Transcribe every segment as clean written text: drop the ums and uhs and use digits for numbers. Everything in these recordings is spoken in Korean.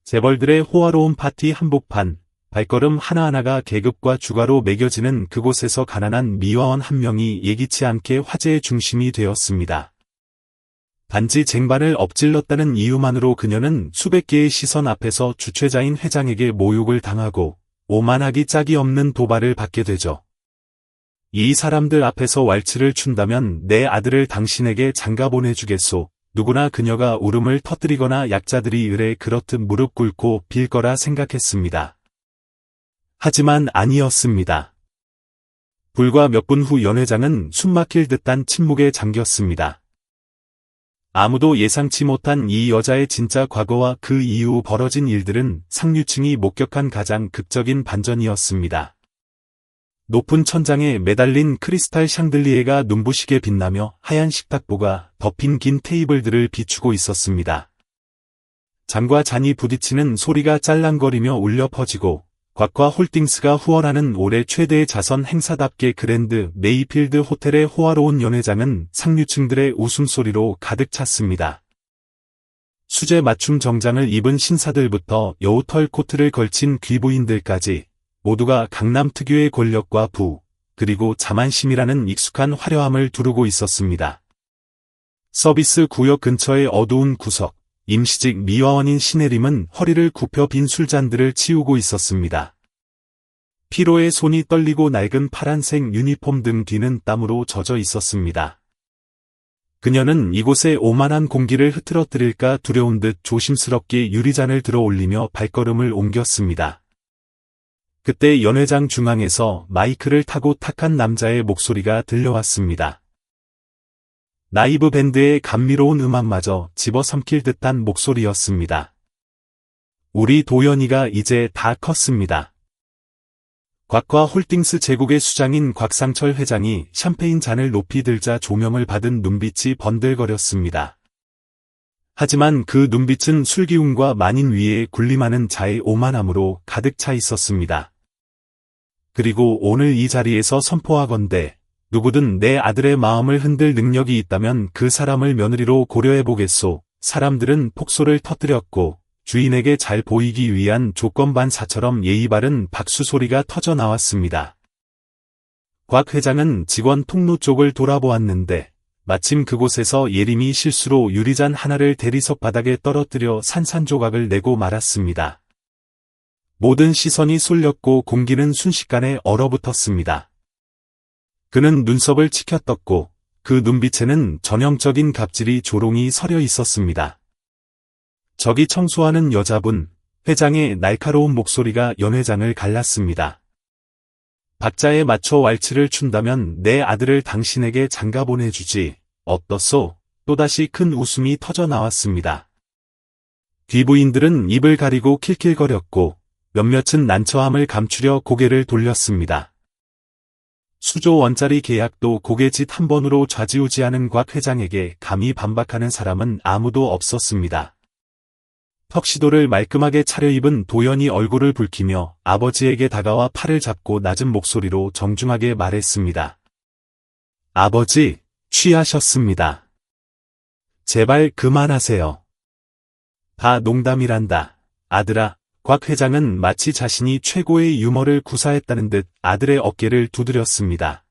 재벌들의 호화로운 파티 한복판, 발걸음 하나하나가 계급과 주가로 매겨지는 그곳에서 가난한 미화원 한 명이 예기치 않게 화제의 중심이 되었습니다. 단지 쟁반을 엎질렀다는 이유만으로 그녀는 수백 개의 시선 앞에서 주최자인 회장에게 모욕을 당하고 오만하기 짝이 없는 도발을 받게 되죠. 이 사람들 앞에서 왈츠를 춘다면 내 아들을 당신에게 장가 보내주겠소. 누구나 그녀가 울음을 터뜨리거나 약자들이 을에 그렇듯 무릎 꿇고 빌 거라 생각했습니다. 하지만 아니었습니다. 불과 몇 분 후 연회장은 숨막힐 듯한 침묵에 잠겼습니다. 아무도 예상치 못한 이 여자의 진짜 과거와 그 이후 벌어진 일들은 상류층이 목격한 가장 극적인 반전이었습니다. 높은 천장에 매달린 크리스탈 샹들리에가 눈부시게 빛나며 하얀 식탁보가 덮인 긴 테이블들을 비추고 있었습니다. 잔과 잔이 부딪히는 소리가 짤랑거리며 울려 퍼지고 곽과 홀딩스가 후원하는 올해 최대의 자선 행사답게 그랜드 메이필드 호텔의 호화로운 연회장은 상류층들의 웃음소리로 가득 찼습니다. 수제 맞춤 정장을 입은 신사들부터 여우털 코트를 걸친 귀부인들까지 모두가 강남 특유의 권력과 부, 그리고 자만심이라는 익숙한 화려함을 두르고 있었습니다. 서비스 구역 근처의 어두운 구석, 임시직 미화원인 시네림은 허리를 굽혀 빈 술잔들을 치우고 있었습니다. 피로에 손이 떨리고 낡은 파란색 유니폼 등 뒤는 땀으로 젖어 있었습니다. 그녀는 이곳에 오만한 공기를 흐트러뜨릴까 두려운 듯 조심스럽게 유리잔을 들어 올리며 발걸음을 옮겼습니다. 그때 연회장 중앙에서 마이크를 타고 탁한 남자의 목소리가 들려왔습니다. 라이브 밴드의 감미로운 음악마저 집어삼킬 듯한 목소리였습니다. 우리 도연이가 이제 다 컸습니다. 곽과 홀딩스 제국의 수장인 곽상철 회장이 샴페인 잔을 높이 들자 조명을 받은 눈빛이 번들거렸습니다. 하지만 그 눈빛은 술기운과 만인 위에 군림하는 자의 오만함으로 가득 차 있었습니다. 그리고 오늘 이 자리에서 선포하건대 누구든 내 아들의 마음을 흔들 능력이 있다면 그 사람을 며느리로 고려해보겠소. 사람들은 폭소를 터뜨렸고 주인에게 잘 보이기 위한 조건반사처럼 예의 바른 박수 소리가 터져 나왔습니다. 곽 회장은 직원 통로 쪽을 돌아보았는데 마침 그곳에서 예림이 실수로 유리잔 하나를 대리석 바닥에 떨어뜨려 산산조각을 내고 말았습니다. 모든 시선이 쏠렸고 공기는 순식간에 얼어붙었습니다. 그는 눈썹을 치켜떴고 그 눈빛에는 전형적인 갑질이 조롱이 서려 있었습니다. 저기 청소하는 여자분, 회장의 날카로운 목소리가 연회장을 갈랐습니다. 박자에 맞춰 왈츠를 춘다면 내 아들을 당신에게 장가 보내주지, 어떻소? 또다시 큰 웃음이 터져 나왔습니다. 귀부인들은 입을 가리고 킬킬거렸고 몇몇은 난처함을 감추려 고개를 돌렸습니다. 수조 원짜리 계약도 고개짓 한 번으로 좌지우지하는 곽 회장에게 감히 반박하는 사람은 아무도 없었습니다. 턱시도를 말끔하게 차려입은 도연이 얼굴을 붉히며 아버지에게 다가와 팔을 잡고 낮은 목소리로 정중하게 말했습니다. 아버지, 취하셨습니다. 제발 그만하세요. 다 농담이란다, 아들아. 곽 회장은 마치 자신이 최고의 유머를 구사했다는 듯 아들의 어깨를 두드렸습니다.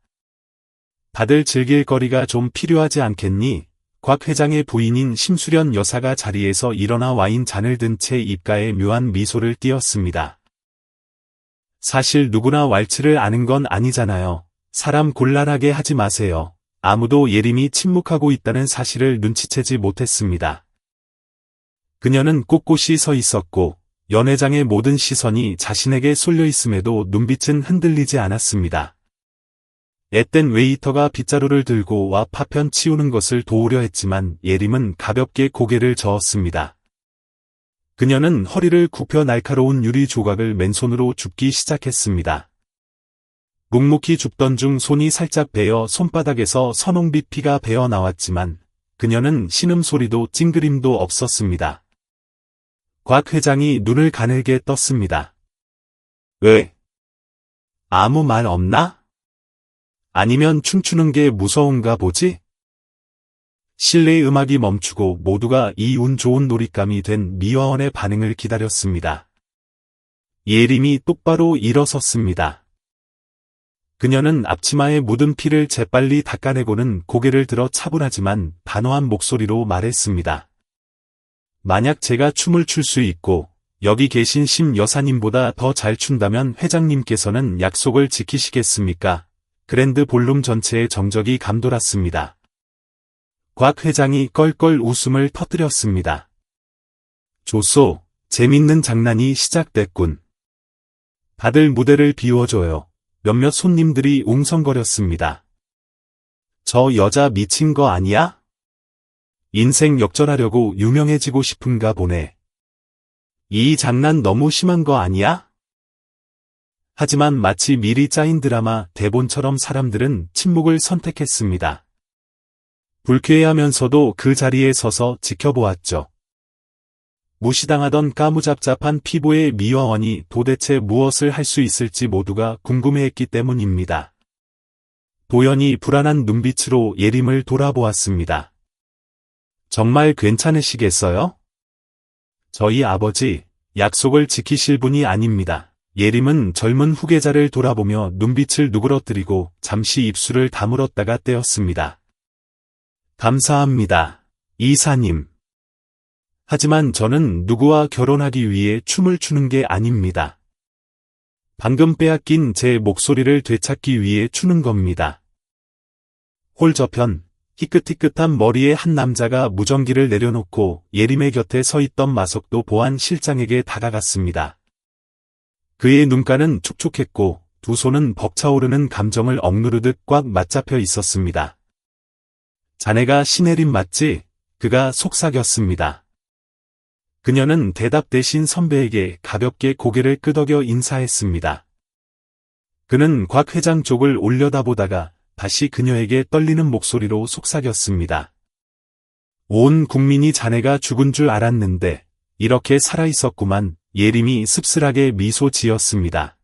다들 즐길 거리가 좀 필요하지 않겠니? 곽 회장의 부인인 심수련 여사가 자리에서 일어나 와인 잔을 든 채 입가에 묘한 미소를 띄었습니다. 사실 누구나 왈츠를 아는 건 아니잖아요. 사람 곤란하게 하지 마세요. 아무도 예림이 침묵하고 있다는 사실을 눈치채지 못했습니다. 그녀는 꼿꼿이 서 있었고 연회장의 모든 시선이 자신에게 쏠려 있음에도 눈빛은 흔들리지 않았습니다. 앳된 웨이터가 빗자루를 들고 와 파편 치우는 것을 도우려 했지만 예림은 가볍게 고개를 저었습니다. 그녀는 허리를 굽혀 날카로운 유리 조각을 맨손으로 줍기 시작했습니다. 묵묵히 줍던 중 손이 살짝 베어 손바닥에서 선홍빛 피가 배어 나왔지만 그녀는 신음소리도 찡그림도 없었습니다. 곽 회장이 눈을 가늘게 떴습니다. 왜? 아무 말 없나? 아니면 춤추는 게 무서운가 보지? 실내 음악이 멈추고 모두가 이 운 좋은 놀잇감이 된 미화원의 반응을 기다렸습니다. 예림이 똑바로 일어섰습니다. 그녀는 앞치마에 묻은 피를 재빨리 닦아내고는 고개를 들어 차분하지만 단호한 목소리로 말했습니다. 만약 제가 춤을 출 수 있고 여기 계신 심 여사님보다 더 잘 춘다면 회장님께서는 약속을 지키시겠습니까? 그랜드 볼룸 전체에 정적이 감돌았습니다. 곽 회장이 껄껄 웃음을 터뜨렸습니다. 좋소, 재밌는 장난이 시작됐군. 다들 무대를 비워줘요. 몇몇 손님들이 웅성거렸습니다. 저 여자 미친 거 아니야? 인생 역전하려고 유명해지고 싶은가 보네. 이 장난 너무 심한 거 아니야? 하지만 마치 미리 짜인 드라마 대본처럼 사람들은 침묵을 선택했습니다. 불쾌해하면서도 그 자리에 서서 지켜보았죠. 무시당하던 까무잡잡한 피부의 미화원이 도대체 무엇을 할 수 있을지 모두가 궁금해했기 때문입니다. 도연이 불안한 눈빛으로 예림을 돌아보았습니다. 정말 괜찮으시겠어요? 저희 아버지, 약속을 지키실 분이 아닙니다. 예림은 젊은 후계자를 돌아보며 눈빛을 누그러뜨리고 잠시 입술을 다물었다가 떼었습니다. 감사합니다, 이사님. 하지만 저는 누구와 결혼하기 위해 춤을 추는 게 아닙니다. 방금 빼앗긴 제 목소리를 되찾기 위해 추는 겁니다. 홀 저편, 희끗희끗한 머리의 한 남자가 무전기를 내려놓고 예림의 곁에 서 있던 마석도 보안 실장에게 다가갔습니다. 그의 눈가는 촉촉했고 두 손은 벅차오르는 감정을 억누르듯 꽉 맞잡혀 있었습니다. 자네가 신혜림 맞지? 그가 속삭였습니다. 그녀는 대답 대신 선배에게 가볍게 고개를 끄덕여 인사했습니다. 그는 곽 회장 쪽을 올려다보다가 다시 그녀에게 떨리는 목소리로 속삭였습니다. 온 국민이 자네가 죽은 줄 알았는데 이렇게 살아있었구만. 예림이 씁쓸하게 미소 지었습니다.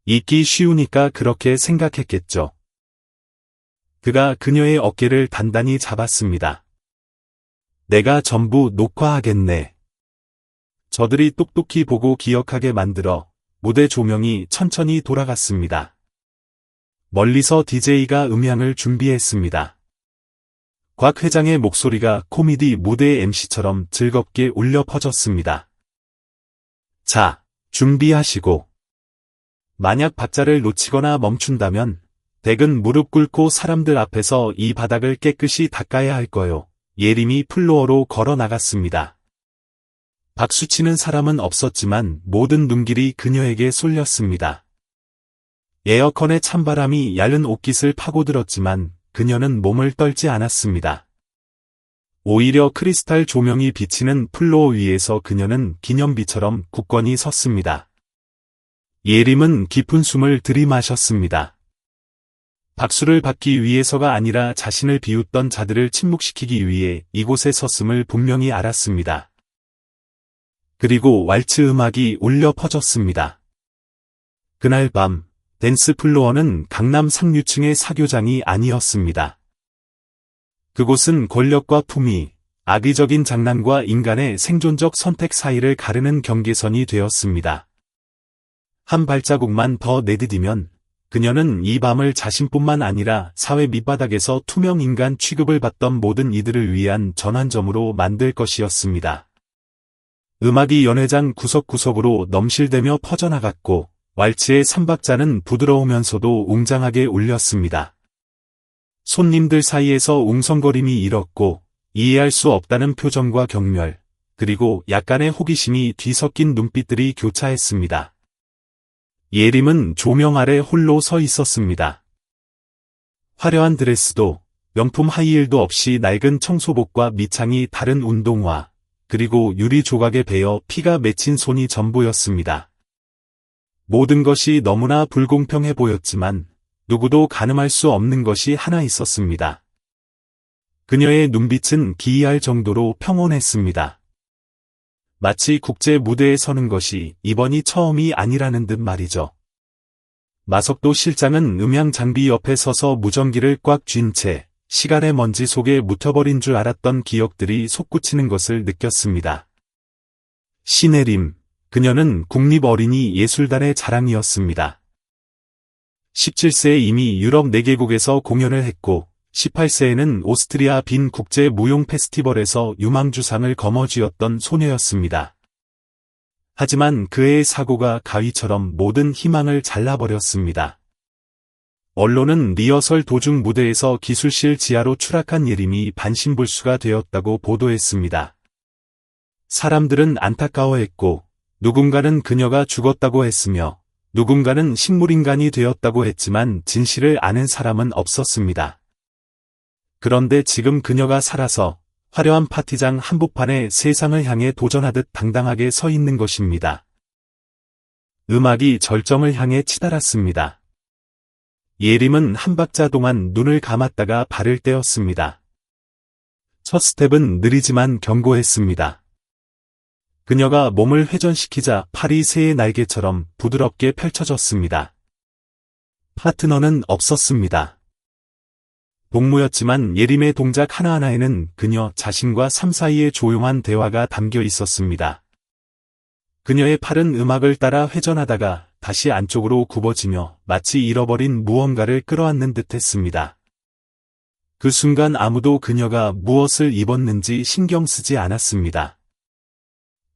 잊기 쉬우니까 그렇게 생각했겠죠. 그가 그녀의 어깨를 단단히 잡았습니다. 내가 전부 녹화하겠네. 저들이 똑똑히 보고 기억하게 만들어 무대 조명이 천천히 돌아갔습니다. 멀리서 DJ가 음향을 준비했습니다. 곽 회장의 목소리가 코미디 무대의 MC처럼 즐겁게 울려 퍼졌습니다. 자, 준비하시고. 만약 박자를 놓치거나 멈춘다면 댁은 무릎 꿇고 사람들 앞에서 이 바닥을 깨끗이 닦아야 할 거요. 예림이 플로어로 걸어 나갔습니다. 박수치는 사람은 없었지만 모든 눈길이 그녀에게 쏠렸습니다. 에어컨의 찬바람이 얇은 옷깃을 파고들었지만 그녀는 몸을 떨지 않았습니다. 오히려 크리스탈 조명이 비치는 플로어 위에서 그녀는 기념비처럼 굳건히 섰습니다. 예림은 깊은 숨을 들이마셨습니다. 박수를 받기 위해서가 아니라 자신을 비웃던 자들을 침묵시키기 위해 이곳에 섰음을 분명히 알았습니다. 그리고 왈츠 음악이 울려 퍼졌습니다. 그날 밤, 댄스 플로어는 강남 상류층의 사교장이 아니었습니다. 그곳은 권력과 품위, 악의적인 장난과 인간의 생존적 선택 사이를 가르는 경계선이 되었습니다. 한 발자국만 더 내디디면 그녀는 이 밤을 자신뿐만 아니라 사회 밑바닥에서 투명 인간 취급을 받던 모든 이들을 위한 전환점으로 만들 것이었습니다. 음악이 연회장 구석구석으로 넘실대며 퍼져나갔고 왈츠의 삼박자는 부드러우면서도 웅장하게 울렸습니다. 손님들 사이에서 웅성거림이 일었고 이해할 수 없다는 표정과 경멸, 그리고 약간의 호기심이 뒤섞인 눈빛들이 교차했습니다. 예림은 조명 아래 홀로 서 있었습니다. 화려한 드레스도 명품 하이힐도 없이 낡은 청소복과 밑창이 다른 운동화, 그리고 유리 조각에 베어 피가 맺힌 손이 전부였습니다. 모든 것이 너무나 불공평해 보였지만 누구도 가늠할 수 없는 것이 하나 있었습니다. 그녀의 눈빛은 기이할 정도로 평온했습니다. 마치 국제 무대에 서는 것이 이번이 처음이 아니라는 듯 말이죠. 마석도 실장은 음향 장비 옆에 서서 무전기를 꽉 쥔 채 시간의 먼지 속에 묻혀버린 줄 알았던 기억들이 솟구치는 것을 느꼈습니다. 신혜림, 그녀는 국립어린이예술단의 자랑이었습니다. 17세에 이미 유럽 4개국에서 공연을 했고 18세에는 오스트리아 빈 국제 무용 페스티벌에서 유망주상을 거머쥐었던 소녀였습니다. 하지만 그의 사고가 가위처럼 모든 희망을 잘라버렸습니다. 언론은 리허설 도중 무대에서 기술실 지하로 추락한 예림이 반신불수가 되었다고 보도했습니다. 사람들은 안타까워했고 누군가는 그녀가 죽었다고 했으며 누군가는 식물인간이 되었다고 했지만 진실을 아는 사람은 없었습니다. 그런데 지금 그녀가 살아서 화려한 파티장 한복판에 세상을 향해 도전하듯 당당하게 서 있는 것입니다. 음악이 절정을 향해 치달았습니다. 예림은 한 박자 동안 눈을 감았다가 발을 떼었습니다. 첫 스텝은 느리지만 견고했습니다. 그녀가 몸을 회전시키자 팔이 새의 날개처럼 부드럽게 펼쳐졌습니다. 파트너는 없었습니다. 동무였지만 예림의 동작 하나하나에는 그녀 자신과 삶 사이의 조용한 대화가 담겨 있었습니다. 그녀의 팔은 음악을 따라 회전하다가 다시 안쪽으로 굽어지며 마치 잃어버린 무언가를 끌어안는 듯 했습니다. 그 순간 아무도 그녀가 무엇을 입었는지 신경 쓰지 않았습니다.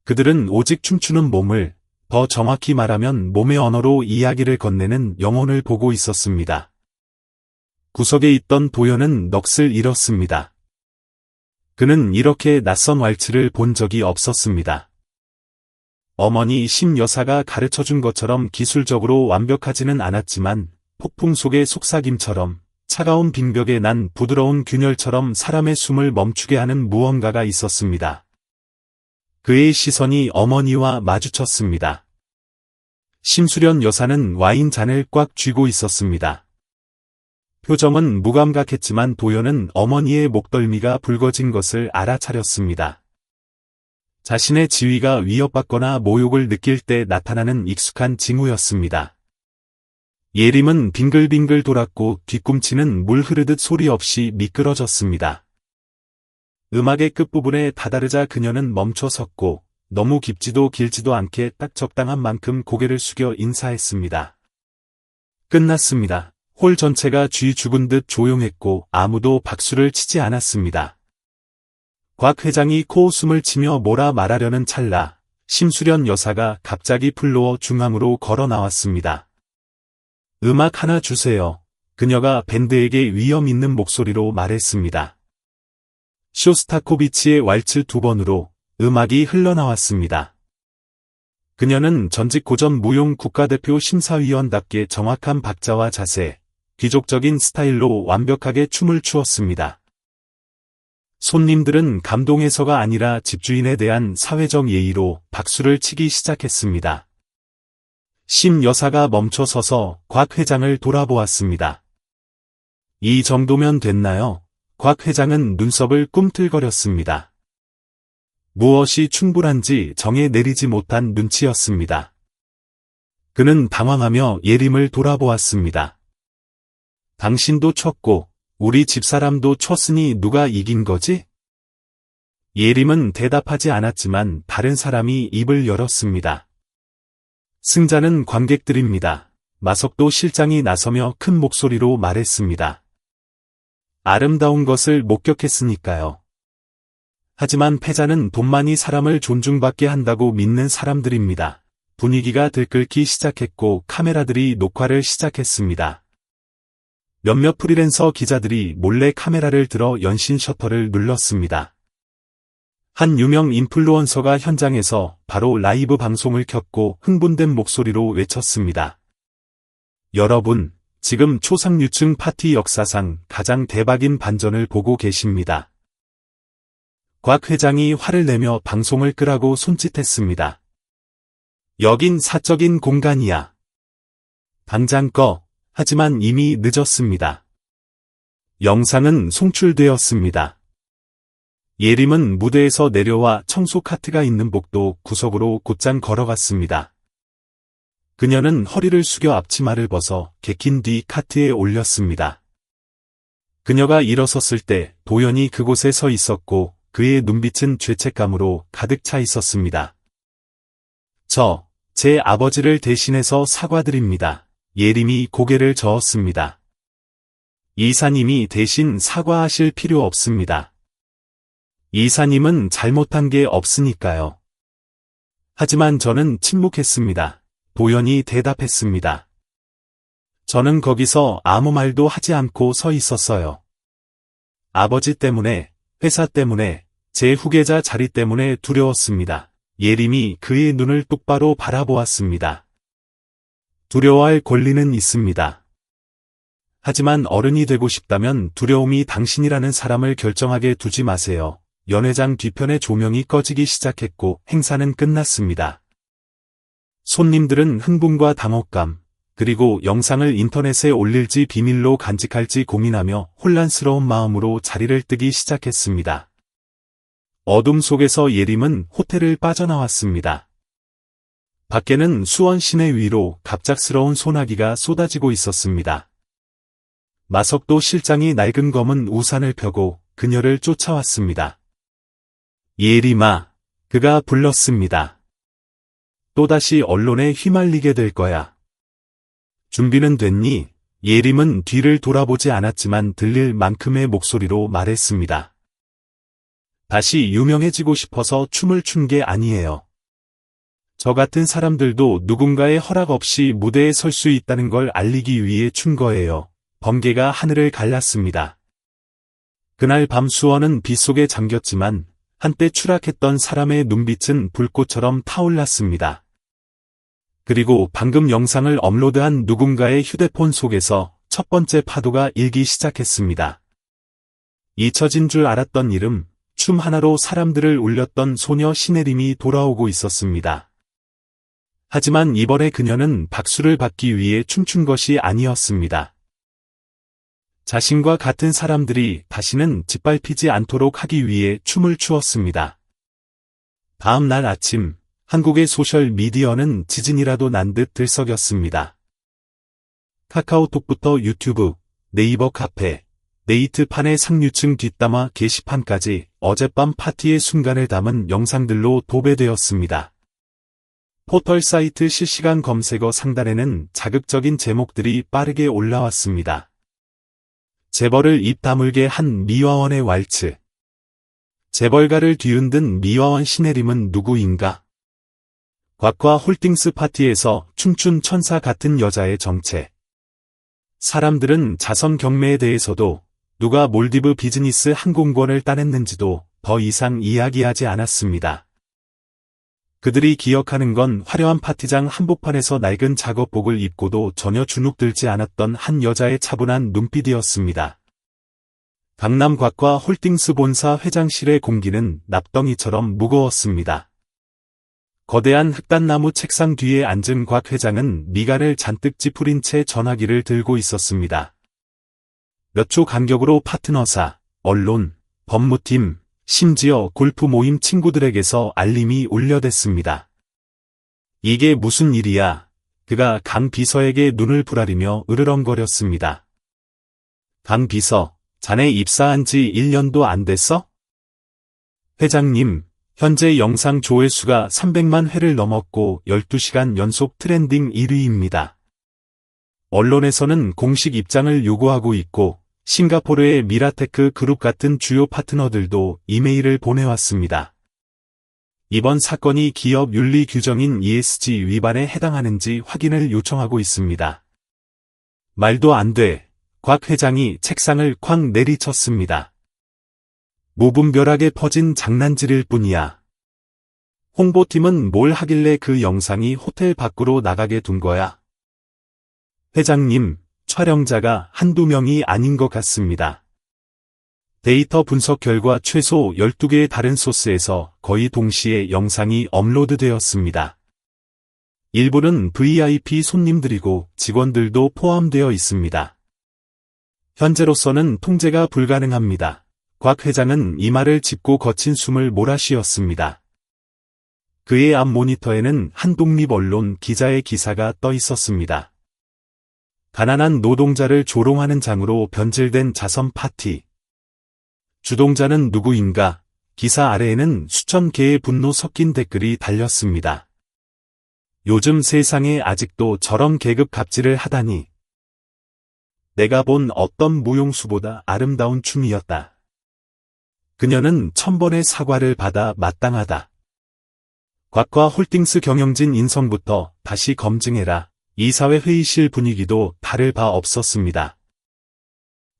그들은 오직 춤추는 몸을, 더 정확히 말하면 몸의 언어로 이야기를 건네는 영혼을 보고 있었습니다. 구석에 있던 도연은 넋을 잃었습니다. 그는 이렇게 낯선 왈츠를 본 적이 없었습니다. 어머니 심 여사가 가르쳐준 것처럼 기술적으로 완벽하지는 않았지만 폭풍 속의 속삭임처럼 차가운 빙벽에 난 부드러운 균열처럼 사람의 숨을 멈추게 하는 무언가가 있었습니다. 그의 시선이 어머니와 마주쳤습니다. 심수련 여사는 와인 잔을 꽉 쥐고 있었습니다. 표정은 무감각했지만 도연은 어머니의 목덜미가 붉어진 것을 알아차렸습니다. 자신의 지위가 위협받거나 모욕을 느낄 때 나타나는 익숙한 징후였습니다. 예림은 빙글빙글 돌았고 뒤꿈치는 물 흐르듯 소리 없이 미끄러졌습니다. 음악의 끝부분에 다다르자 그녀는 멈춰 섰고 너무 깊지도 길지도 않게 딱 적당한 만큼 고개를 숙여 인사했습니다. 끝났습니다. 홀 전체가 쥐 죽은 듯 조용했고 아무도 박수를 치지 않았습니다. 곽 회장이 코웃음을 치며 뭐라 말하려는 찰나 심수련 여사가 갑자기 플로어 중앙으로 걸어 나왔습니다. 음악 하나 주세요. 그녀가 밴드에게 위험 있는 목소리로 말했습니다. 쇼스타코비치의 왈츠 2번으로 음악이 흘러나왔습니다. 그녀는 전직 고전 무용 국가대표 심사위원답게 정확한 박자와 자세, 귀족적인 스타일로 완벽하게 춤을 추었습니다. 손님들은 감동에서가 아니라 집주인에 대한 사회적 예의로 박수를 치기 시작했습니다. 심 여사가 멈춰 서서 곽 회장을 돌아보았습니다. 이 정도면 됐나요? 곽 회장은 눈썹을 꿈틀거렸습니다. 무엇이 충분한지 정해 내리지 못한 눈치였습니다. 그는 당황하며 예림을 돌아보았습니다. 당신도 췄고 우리 집사람도 췄으니 누가 이긴 거지? 예림은 대답하지 않았지만 다른 사람이 입을 열었습니다. 승자는 관객들입니다. 마석도 실장이 나서며 큰 목소리로 말했습니다. 아름다운 것을 목격했으니까요. 하지만 패자는 돈만이 사람을 존중받게 한다고 믿는 사람들입니다. 분위기가 들끓기 시작했고 카메라들이 녹화를 시작했습니다. 몇몇 프리랜서 기자들이 몰래 카메라를 들어 연신 셔터를 눌렀습니다. 한 유명 인플루언서가 현장에서 바로 라이브 방송을 켰고 흥분된 목소리로 외쳤습니다. 여러분, 지금 초상류층 파티 역사상 가장 대박인 반전을 보고 계십니다. 곽 회장이 화를 내며 방송을 끄라고 손짓했습니다. 여긴 사적인 공간이야. 당장 꺼. 하지만 이미 늦었습니다. 영상은 송출되었습니다. 예림은 무대에서 내려와 청소 카트가 있는 복도 구석으로 곧장 걸어갔습니다. 그녀는 허리를 숙여 앞치마를 벗어 개킨 뒤 카트에 올렸습니다. 그녀가 일어섰을 때 도연이 그곳에 서 있었고 그의 눈빛은 죄책감으로 가득 차 있었습니다. 제 아버지를 대신해서 사과드립니다. 예림이 고개를 저었습니다. 이사님이 대신 사과하실 필요 없습니다. 이사님은 잘못한 게 없으니까요. 하지만 저는 침묵했습니다. 도연이 대답했습니다. 저는 거기서 아무 말도 하지 않고 서 있었어요. 아버지 때문에, 회사 때문에, 제 후계자 자리 때문에 두려웠습니다. 예림이 그의 눈을 똑바로 바라보았습니다. 두려워할 권리는 있습니다. 하지만 어른이 되고 싶다면 두려움이 당신이라는 사람을 결정하게 두지 마세요. 연회장 뒤편의 조명이 꺼지기 시작했고 행사는 끝났습니다. 손님들은 흥분과 당혹감, 그리고 영상을 인터넷에 올릴지 비밀로 간직할지 고민하며 혼란스러운 마음으로 자리를 뜨기 시작했습니다. 어둠 속에서 예림은 호텔을 빠져나왔습니다. 밖에는 수원 시내 위로 갑작스러운 소나기가 쏟아지고 있었습니다. 마석도 실장이 낡은 검은 우산을 펴고 그녀를 쫓아왔습니다. 예림아, 그가 불렀습니다. 또다시 언론에 휘말리게 될 거야. 준비는 됐니? 예림은 뒤를 돌아보지 않았지만 들릴 만큼의 목소리로 말했습니다. 다시 유명해지고 싶어서 춤을 춘 게 아니에요. 저 같은 사람들도 누군가의 허락 없이 무대에 설 수 있다는 걸 알리기 위해 춘 거예요. 번개가 하늘을 갈랐습니다. 그날 밤 수원은 빗속에 잠겼지만 한때 추락했던 사람의 눈빛은 불꽃처럼 타올랐습니다. 그리고 방금 영상을 업로드한 누군가의 휴대폰 속에서 첫 번째 파도가 일기 시작했습니다. 잊혀진 줄 알았던 이름, 춤 하나로 사람들을 울렸던 소녀 신혜림이 돌아오고 있었습니다. 하지만 이번에 그녀는 박수를 받기 위해 춤춘 것이 아니었습니다. 자신과 같은 사람들이 다시는 짓밟히지 않도록 하기 위해 춤을 추었습니다. 다음 날 아침, 한국의 소셜미디어는 지진이라도 난 듯 들썩였습니다. 카카오톡부터 유튜브, 네이버 카페, 네이트판의 상류층 뒷담화 게시판까지 어젯밤 파티의 순간을 담은 영상들로 도배되었습니다. 포털 사이트 실시간 검색어 상단에는 자극적인 제목들이 빠르게 올라왔습니다. 재벌을 입 다물게 한 미화원의 왈츠. 재벌가를 뒤흔든 미화원 신혜림은 누구인가? 곽과 홀딩스 파티에서 춤춘 천사 같은 여자의 정체. 사람들은 자선 경매에 대해서도 누가 몰디브 비즈니스 항공권을 따냈는지도 더 이상 이야기하지 않았습니다. 그들이 기억하는 건 화려한 파티장 한복판에서 낡은 작업복을 입고도 전혀 주눅들지 않았던 한 여자의 차분한 눈빛이었습니다. 강남 곽과 홀딩스 본사 회장실의 공기는 납덩이처럼 무거웠습니다. 거대한 흑단나무 책상 뒤에 앉은 곽 회장은 미간을 잔뜩 찌푸린 채 전화기를 들고 있었습니다. 몇 초 간격으로 파트너사, 언론, 법무팀, 심지어 골프 모임 친구들에게서 알림이 울려댔습니다. 이게 무슨 일이야? 그가 강 비서에게 눈을 부라리며 으르렁거렸습니다. 강 비서, 자네 입사한 지 1년도 안 됐어? 회장님, 현재 영상 조회수가 300만 회를 넘었고 12시간 연속 트렌딩 1위입니다. 언론에서는 공식 입장을 요구하고 있고 싱가포르의 미라테크 그룹 같은 주요 파트너들도 이메일을 보내왔습니다. 이번 사건이 기업 윤리 규정인 ESG 위반에 해당하는지 확인을 요청하고 있습니다. 말도 안 돼. 곽 회장이 책상을 쾅 내리쳤습니다. 무분별하게 퍼진 장난질일 뿐이야. 홍보팀은 뭘 하길래 그 영상이 호텔 밖으로 나가게 둔 거야? 회장님, 촬영자가 한두 명이 아닌 것 같습니다. 데이터 분석 결과 최소 12개의 다른 소스에서 거의 동시에 영상이 업로드되었습니다. 일부는 VIP 손님들이고 직원들도 포함되어 있습니다. 현재로서는 통제가 불가능합니다. 곽 회장은 이마를 짚고 거친 숨을 몰아쉬었습니다. 그의 앞 모니터에는 한 독립 언론 기자의 기사가 떠 있었습니다. 가난한 노동자를 조롱하는 장으로 변질된 자선 파티. 주동자는 누구인가? 기사 아래에는 수천 개의 분노 섞인 댓글이 달렸습니다. 요즘 세상에 아직도 저런 계급 갑질을 하다니. 내가 본 어떤 무용수보다 아름다운 춤이었다. 그녀는 1000번의 사과를 받아 마땅하다. 곽과 홀딩스 경영진 인성부터 다시 검증해라. 이사회 회의실 분위기도 다를 바 없었습니다.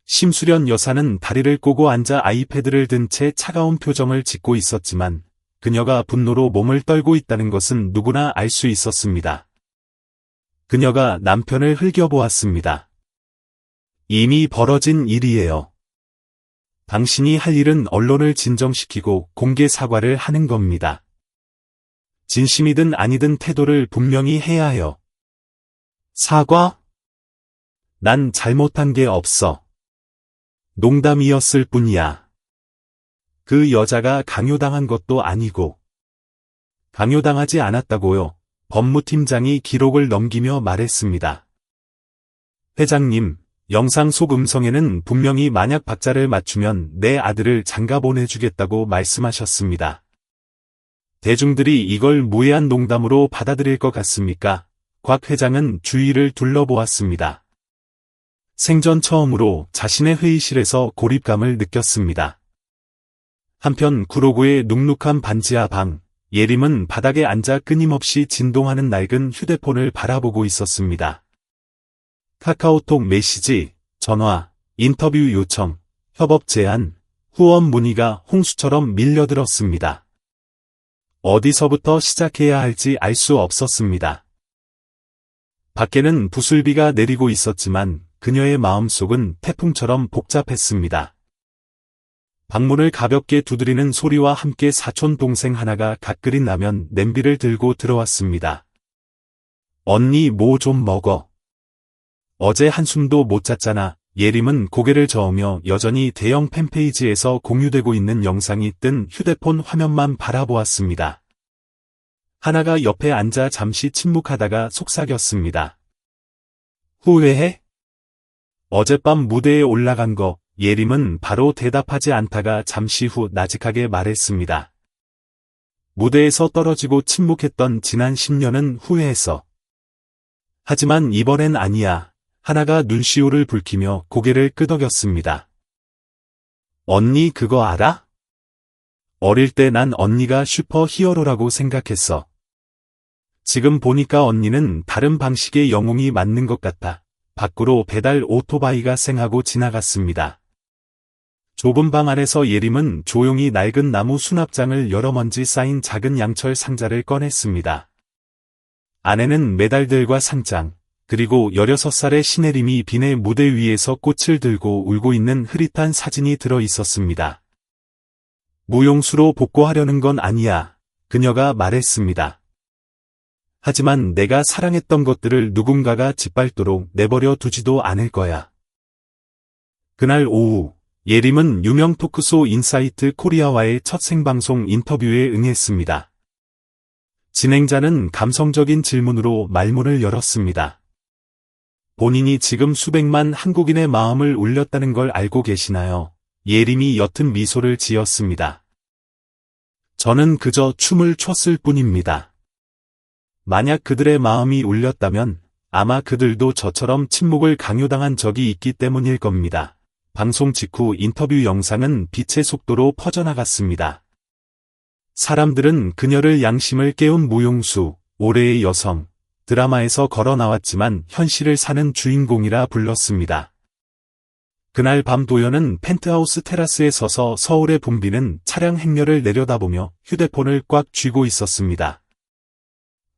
심수련 여사는 다리를 꼬고 앉아 아이패드를 든 채 차가운 표정을 짓고 있었지만 그녀가 분노로 몸을 떨고 있다는 것은 누구나 알 수 있었습니다. 그녀가 남편을 흘겨보았습니다. 이미 벌어진 일이에요. 당신이 할 일은 언론을 진정시키고 공개 사과를 하는 겁니다. 진심이든 아니든 태도를 분명히 해야 해요. 사과? 난 잘못한 게 없어. 농담이었을 뿐이야. 그 여자가 강요당한 것도 아니고. 강요당하지 않았다고요. 법무팀장이 기록을 넘기며 말했습니다. 회장님, 영상 속 음성에는 분명히 만약 박자를 맞추면 내 아들을 장가 보내주겠다고 말씀하셨습니다. 대중들이 이걸 무해한 농담으로 받아들일 것 같습니까? 곽 회장은 주위를 둘러보았습니다. 생전 처음으로 자신의 회의실에서 고립감을 느꼈습니다. 한편 구로구의 눅눅한 반지하 방, 예림은 바닥에 앉아 끊임없이 진동하는 낡은 휴대폰을 바라보고 있었습니다. 카카오톡 메시지, 전화, 인터뷰 요청, 협업 제안, 후원 문의가 홍수처럼 밀려들었습니다. 어디서부터 시작해야 할지 알 수 없었습니다. 밖에는 부슬비가 내리고 있었지만 그녀의 마음속은 태풍처럼 복잡했습니다. 방문을 가볍게 두드리는 소리와 함께 사촌 동생 하나가 갓 끓인 라면 냄비를 들고 들어왔습니다. 언니 뭐 좀 먹어. 어제 한숨도 못 잤잖아. 예림은 고개를 저으며 여전히 대형 팬페이지에서 공유되고 있는 영상이 뜬 휴대폰 화면만 바라보았습니다. 하나가 옆에 앉아 잠시 침묵하다가 속삭였습니다. 후회해? 어젯밤 무대에 올라간 거. 예림은 바로 대답하지 않다가 잠시 후 나직하게 말했습니다. 무대에서 떨어지고 침묵했던 지난 10년은 후회했어. 하지만 이번엔 아니야. 하나가 눈시울을 붉히며 고개를 끄덕였습니다. 언니 그거 알아? 어릴 때 난 언니가 슈퍼 히어로라고 생각했어. 지금 보니까 언니는 다른 방식의 영웅이 맞는 것 같아. 밖으로 배달 오토바이가 쌩하고 지나갔습니다. 좁은 방 안에서 예림은 조용히 낡은 나무 수납장을 열어 먼지 쌓인 작은 양철 상자를 꺼냈습니다. 안에는 메달들과 상장, 그리고 16살의 신혜림이 비내 무대 위에서 꽃을 들고 울고 있는 흐릿한 사진이 들어 있었습니다. 무용수로 복구하려는 건 아니야. 그녀가 말했습니다. 하지만 내가 사랑했던 것들을 누군가가 짓밟도록 내버려 두지도 않을 거야. 그날 오후, 예림은 유명 토크쇼 인사이트 코리아와의 첫 생방송 인터뷰에 응했습니다. 진행자는 감성적인 질문으로 말문을 열었습니다. 본인이 지금 수백만 한국인의 마음을 울렸다는 걸 알고 계시나요? 예림이 옅은 미소를 지었습니다. 저는 그저 춤을 췄을 뿐입니다. 만약 그들의 마음이 울렸다면 아마 그들도 저처럼 침묵을 강요당한 적이 있기 때문일 겁니다. 방송 직후 인터뷰 영상은 빛의 속도로 퍼져나갔습니다. 사람들은 그녀를 양심을 깨운 무용수, 올해의 여성, 드라마에서 걸어 나왔지만 현실을 사는 주인공이라 불렀습니다. 그날 밤 도연은 펜트하우스 테라스에 서서 서울의 붐비는 차량 행렬을 내려다보며 휴대폰을 꽉 쥐고 있었습니다.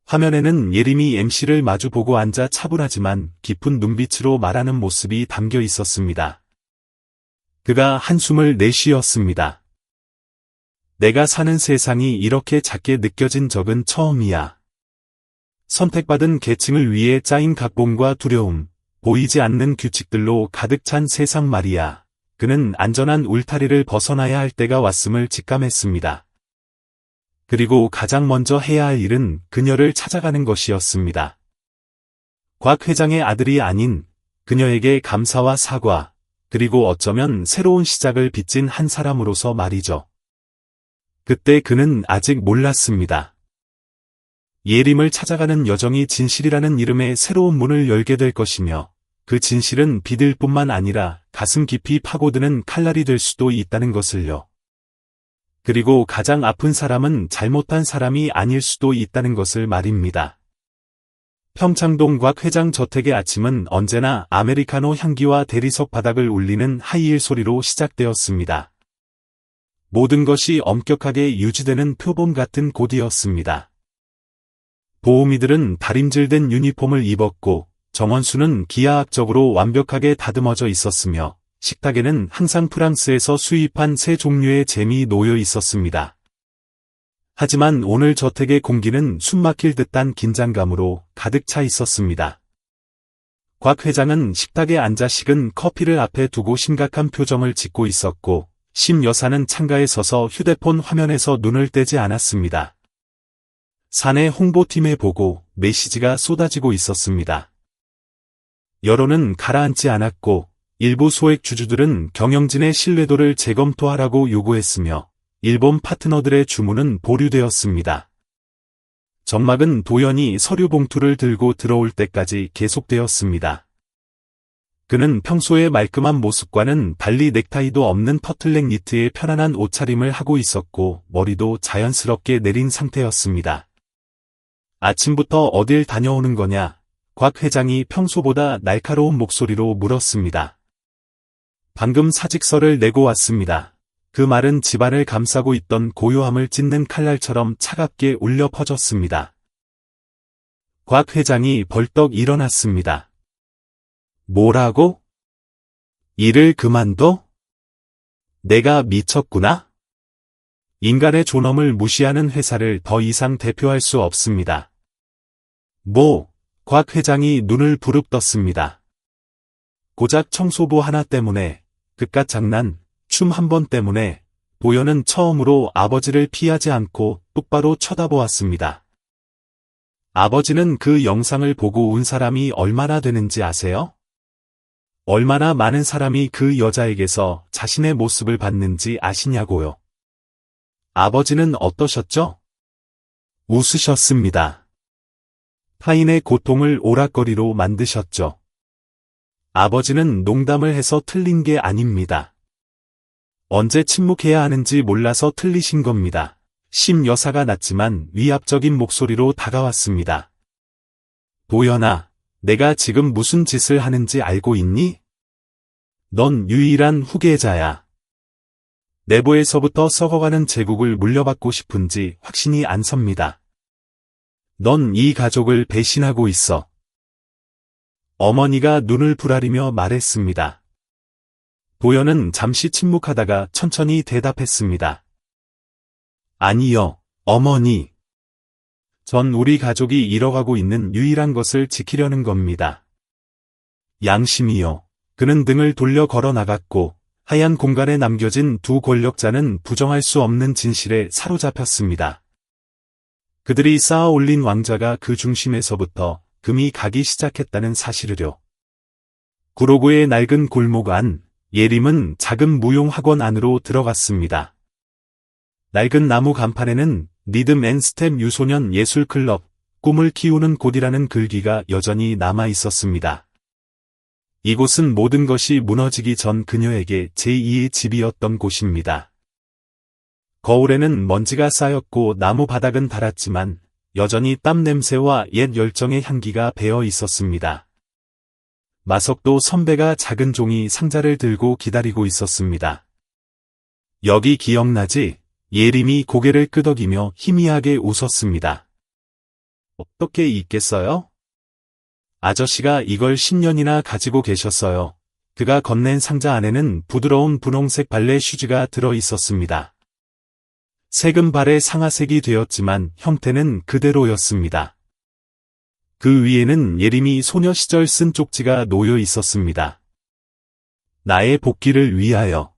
화면에는 예림이 MC를 마주보고 앉아 차분하지만 깊은 눈빛으로 말하는 모습이 담겨 있었습니다. 그가 한숨을 내쉬었습니다. 내가 사는 세상이 이렇게 작게 느껴진 적은 처음이야. 선택받은 계층을 위해 짜인 각본과 두려움, 보이지 않는 규칙들로 가득 찬 세상 말이야. 그는 안전한 울타리를 벗어나야 할 때가 왔음을 직감했습니다. 그리고 가장 먼저 해야 할 일은 그녀를 찾아가는 것이었습니다. 곽 회장의 아들이 아닌 그녀에게 감사와 사과, 그리고 어쩌면 새로운 시작을 빚진 한 사람으로서 말이죠. 그때 그는 아직 몰랐습니다. 예림을 찾아가는 여정이 진실이라는 이름의 새로운 문을 열게 될 것이며, 그 진실은 비들 뿐만 아니라 가슴 깊이 파고드는 칼날이 될 수도 있다는 것을요. 그리고 가장 아픈 사람은 잘못한 사람이 아닐 수도 있다는 것을 말입니다. 평창동 곽 회장 저택의 아침은 언제나 아메리카노 향기와 대리석 바닥을 울리는 하이힐 소리로 시작되었습니다. 모든 것이 엄격하게 유지되는 표본 같은 곳이었습니다. 보호미들은 다림질된 유니폼을 입었고, 정원수는 기하학적으로 완벽하게 다듬어져 있었으며, 식탁에는 항상 프랑스에서 수입한 새 종류의 잼이 놓여 있었습니다. 하지만 오늘 저택의 공기는 숨막힐 듯한 긴장감으로 가득 차 있었습니다. 곽 회장은 식탁에 앉아 식은 커피를 앞에 두고 심각한 표정을 짓고 있었고, 심 여사는 창가에 서서 휴대폰 화면에서 눈을 떼지 않았습니다. 사내 홍보팀에 보고 메시지가 쏟아지고 있었습니다. 여론은 가라앉지 않았고, 일부 소액 주주들은 경영진의 신뢰도를 재검토하라고 요구했으며, 일본 파트너들의 주문은 보류되었습니다. 전막은 도연이 서류 봉투를 들고 들어올 때까지 계속되었습니다. 그는 평소의 말끔한 모습과는 달리 넥타이도 없는 터틀넥 니트에 편안한 옷차림을 하고 있었고, 머리도 자연스럽게 내린 상태였습니다. 아침부터 어딜 다녀오는 거냐? 곽 회장이 평소보다 날카로운 목소리로 물었습니다. 방금 사직서를 내고 왔습니다. 그 말은 집안을 감싸고 있던 고요함을 찢는 칼날처럼 차갑게 울려 퍼졌습니다. 곽 회장이 벌떡 일어났습니다. 뭐라고? 일을 그만둬? 내가 미쳤구나? 인간의 존엄을 무시하는 회사를 더 이상 대표할 수 없습니다. 곽 회장이 눈을 부릅떴습니다. 고작 청소부 하나 때문에, 그깟 장난, 춤 한 번 때문에, 도연은 처음으로 아버지를 피하지 않고 똑바로 쳐다보았습니다. 아버지는 그 영상을 보고 운 사람이 얼마나 되는지 아세요? 얼마나 많은 사람이 그 여자에게서 자신의 모습을 봤는지 아시냐고요. 아버지는 어떠셨죠? 웃으셨습니다. 타인의 고통을 오락거리로 만드셨죠. 아버지는 농담을 해서 틀린 게 아닙니다. 언제 침묵해야 하는지 몰라서 틀리신 겁니다. 심 여사가 낮지만 위압적인 목소리로 다가왔습니다. 도연아, 내가 지금 무슨 짓을 하는지 알고 있니? 넌 유일한 후계자야. 내부에서부터 썩어가는 제국을 물려받고 싶은지 확신이 안 섭니다. 넌 이 가족을 배신하고 있어. 어머니가 눈을 부라리며 말했습니다. 도연은 잠시 침묵하다가 천천히 대답했습니다. 아니요, 어머니. 전 우리 가족이 잃어가고 있는 유일한 것을 지키려는 겁니다. 양심이요. 그는 등을 돌려 걸어 나갔고, 하얀 공간에 남겨진 두 권력자는 부정할 수 없는 진실에 사로잡혔습니다. 그들이 쌓아 올린 왕자가 그 중심에서부터 금이 가기 시작했다는 사실을요. 구로구의 낡은 골목 안, 예림은 작은 무용학원 안으로 들어갔습니다. 낡은 나무 간판에는 리듬 앤 스텝 유소년 예술클럽, 꿈을 키우는 곳이라는 글귀가 여전히 남아 있었습니다. 이곳은 모든 것이 무너지기 전 그녀에게 제2의 집이었던 곳입니다. 거울에는 먼지가 쌓였고 나무 바닥은 닳았지만 여전히 땀 냄새와 옛 열정의 향기가 배어 있었습니다. 마석도 선배가 작은 종이 상자를 들고 기다리고 있었습니다. 여기 기억나지? 예림이 고개를 끄덕이며 희미하게 웃었습니다. 어떻게 잊겠어요? 아저씨가 이걸 10년이나 가지고 계셨어요. 그가 건넨 상자 안에는 부드러운 분홍색 발레 슈즈가 들어 있었습니다. 색은 발의 상아색이 되었지만 형태는 그대로였습니다. 그 위에는 예림이 소녀 시절 쓴 쪽지가 놓여 있었습니다. 나의 복귀를 위하여.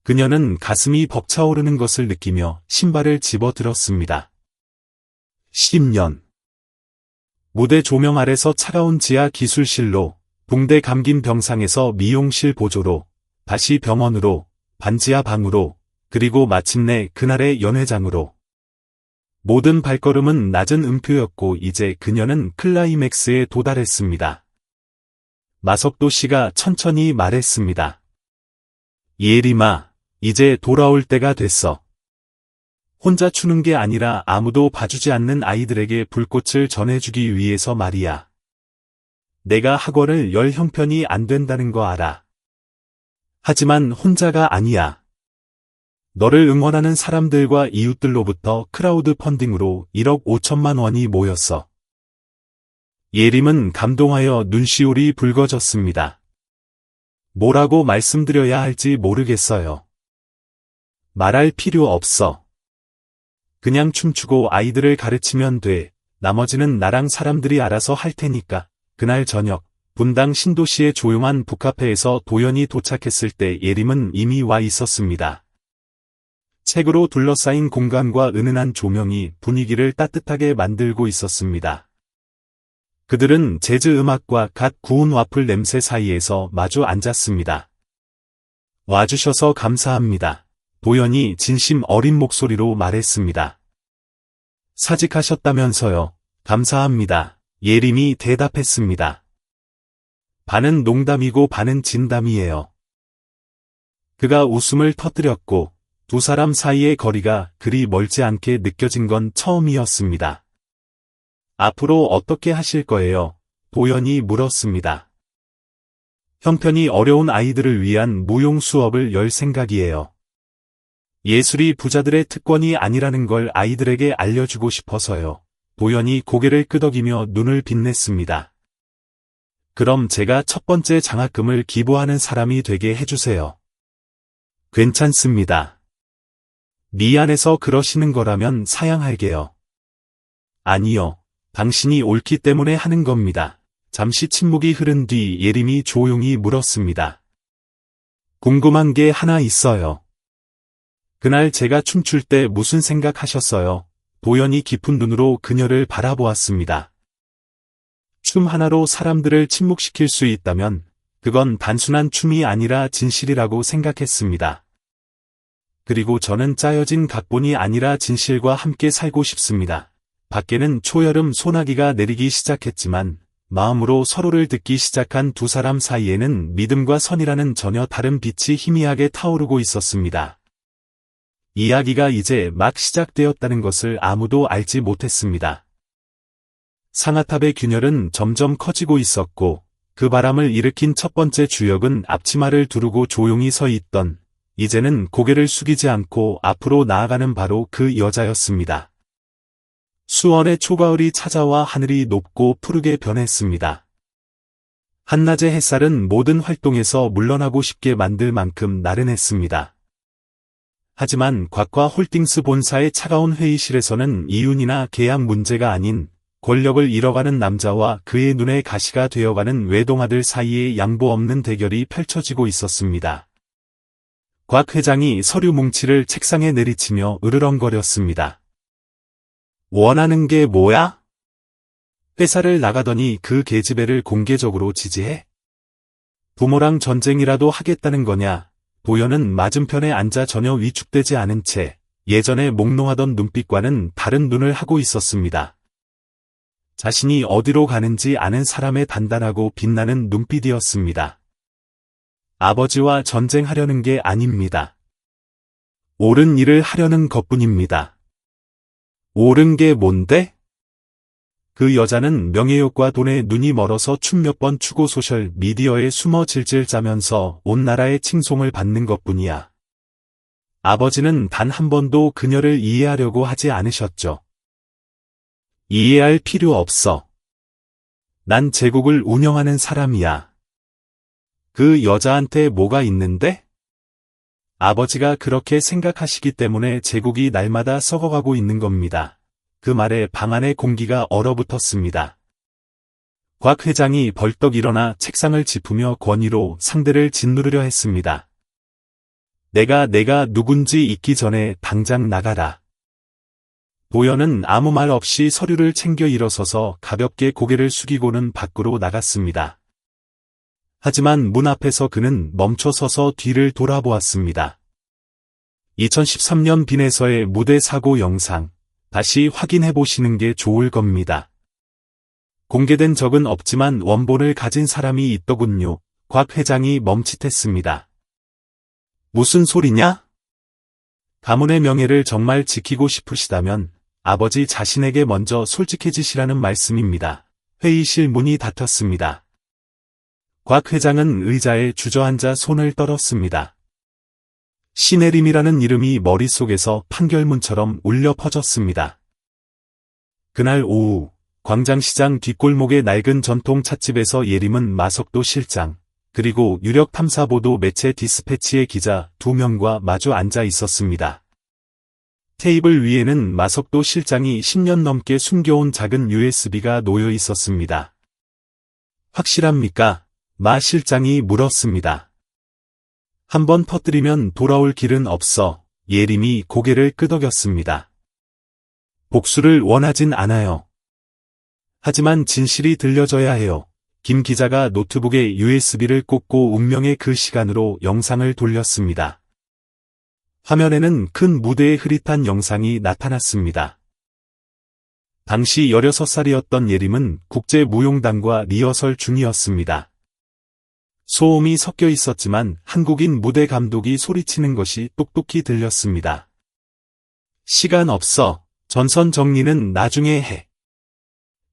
그녀는 가슴이 벅차오르는 것을 느끼며 신발을 집어들었습니다. 10년. 무대 조명 아래서 차가운 지하 기술실로 붕대 감긴 병상에서 미용실 보조로, 다시 병원으로, 반지하 방으로, 그리고 마침내 그날의 연회장으로. 모든 발걸음은 낮은 음표였고 이제 그녀는 클라이맥스에 도달했습니다. 마석도 씨가 천천히 말했습니다. 예림아, 이제 돌아올 때가 됐어. 혼자 추는 게 아니라 아무도 봐주지 않는 아이들에게 불꽃을 전해주기 위해서 말이야. 내가 학원을 열 형편이 안 된다는 거 알아. 하지만 혼자가 아니야. 너를 응원하는 사람들과 이웃들로부터 크라우드 펀딩으로 1억 5천만 원이 모였어. 예림은 감동하여 눈시울이 붉어졌습니다. 뭐라고 말씀드려야 할지 모르겠어요. 말할 필요 없어. 그냥 춤추고 아이들을 가르치면 돼. 나머지는 나랑 사람들이 알아서 할 테니까. 그날 저녁, 분당 신도시의 조용한 북카페에서 도연이 도착했을 때 예림은 이미 와 있었습니다. 책으로 둘러싸인 공간과 은은한 조명이 분위기를 따뜻하게 만들고 있었습니다. 그들은 재즈 음악과 갓 구운 와플 냄새 사이에서 마주 앉았습니다. 와주셔서 감사합니다. 도연이 진심 어린 목소리로 말했습니다. 사직하셨다면서요. 감사합니다. 예림이 대답했습니다. 반은 농담이고 반은 진담이에요. 그가 웃음을 터뜨렸고 두 사람 사이의 거리가 그리 멀지 않게 느껴진 건 처음이었습니다. 앞으로 어떻게 하실 거예요? 도연이 물었습니다. 형편이 어려운 아이들을 위한 무용 수업을 열 생각이에요. 예술이 부자들의 특권이 아니라는 걸 아이들에게 알려주고 싶어서요. 도연이 고개를 끄덕이며 눈을 빛냈습니다. 그럼 제가 첫 번째 장학금을 기부하는 사람이 되게 해주세요. 괜찮습니다. 미안해서 그러시는 거라면 사양할게요. 아니요. 당신이 옳기 때문에 하는 겁니다. 잠시 침묵이 흐른 뒤 예림이 조용히 물었습니다. 궁금한 게 하나 있어요. 그날 제가 춤출 때 무슨 생각하셨어요? 도연이 깊은 눈으로 그녀를 바라보았습니다. 춤 하나로 사람들을 침묵시킬 수 있다면 그건 단순한 춤이 아니라 진실이라고 생각했습니다. 그리고 저는 짜여진 각본이 아니라 진실과 함께 살고 싶습니다. 밖에는 초여름 소나기가 내리기 시작했지만 마음으로 서로를 듣기 시작한 두 사람 사이에는 믿음과 선이라는 전혀 다른 빛이 희미하게 타오르고 있었습니다. 이야기가 이제 막 시작되었다는 것을 아무도 알지 못했습니다. 상아탑의 균열은 점점 커지고 있었고 그 바람을 일으킨 첫 번째 주역은 앞치마를 두르고 조용히 서 있던 이제는 고개를 숙이지 않고 앞으로 나아가는 바로 그 여자였습니다. 수원의 초가을이 찾아와 하늘이 높고 푸르게 변했습니다. 한낮의 햇살은 모든 활동에서 물러나고 싶게 만들 만큼 나른했습니다. 하지만 곽화 홀딩스 본사의 차가운 회의실에서는 이윤이나 계약 문제가 아닌 권력을 잃어가는 남자와 그의 눈에 가시가 되어가는 외동아들 사이의 양보 없는 대결이 펼쳐지고 있었습니다. 곽 회장이 서류 뭉치를 책상에 내리치며 으르렁거렸습니다. 원하는 게 뭐야? 회사를 나가더니 그 계집애를 공개적으로 지지해? 부모랑 전쟁이라도 하겠다는 거냐? 도연은 맞은편에 앉아 전혀 위축되지 않은 채 예전에 몽롱하던 눈빛과는 다른 눈을 하고 있었습니다. 자신이 어디로 가는지 아는 사람의 단단하고 빛나는 눈빛이었습니다. 아버지와 전쟁하려는 게 아닙니다. 옳은 일을 하려는 것뿐입니다. 옳은 게 뭔데? 그 여자는 명예욕과 돈에 눈이 멀어서 춤 몇 번 추고 소셜 미디어에 숨어 질질 짜면서 온 나라의 칭송을 받는 것뿐이야. 아버지는 단 한 번도 그녀를 이해하려고 하지 않으셨죠. 이해할 필요 없어. 난 제국을 운영하는 사람이야. 그 여자한테 뭐가 있는데? 아버지가 그렇게 생각하시기 때문에 제국이 날마다 썩어가고 있는 겁니다. 그 말에 방 안의 공기가 얼어붙었습니다. 곽 회장이 벌떡 일어나 책상을 짚으며 권위로 상대를 짓누르려 했습니다. 내가 누군지 잊기 전에 당장 나가라. 도연은 아무 말 없이 서류를 챙겨 일어서서 가볍게 고개를 숙이고는 밖으로 나갔습니다. 하지만 문 앞에서 그는 멈춰 서서 뒤를 돌아보았습니다. 2013년 빈에서의 무대 사고 영상, 다시 확인해 보시는 게 좋을 겁니다. 공개된 적은 없지만 원본을 가진 사람이 있더군요. 곽 회장이 멈칫했습니다. 무슨 소리냐? 가문의 명예를 정말 지키고 싶으시다면 아버지 자신에게 먼저 솔직해지시라는 말씀입니다. 회의실 문이 닫혔습니다. 곽 회장은 의자에 주저앉아 손을 떨었습니다. 신혜림이라는 이름이 머릿속에서 판결문처럼 울려 퍼졌습니다. 그날 오후 광장시장 뒷골목의 낡은 전통 찻집에서 예림은 마석도 실장, 그리고 유력 탐사보도 매체 디스패치의 기자 2명과 마주 앉아 있었습니다. 테이블 위에는 마석도 실장이 10년 넘게 숨겨온 작은 USB가 놓여 있었습니다. 확실합니까? 마 실장이 물었습니다. 한번 퍼뜨리면 돌아올 길은 없어. 예림이 고개를 끄덕였습니다. 복수를 원하진 않아요. 하지만 진실이 들려져야 해요. 김 기자가 노트북에 USB를 꽂고 운명의 그 시간으로 영상을 돌렸습니다. 화면에는 큰 무대의 흐릿한 영상이 나타났습니다. 당시 16살이었던 예림은 국제무용단과 리허설 중이었습니다. 소음이 섞여 있었지만 한국인 무대 감독이 소리치는 것이 똑똑히 들렸습니다. 시간 없어. 전선 정리는 나중에 해.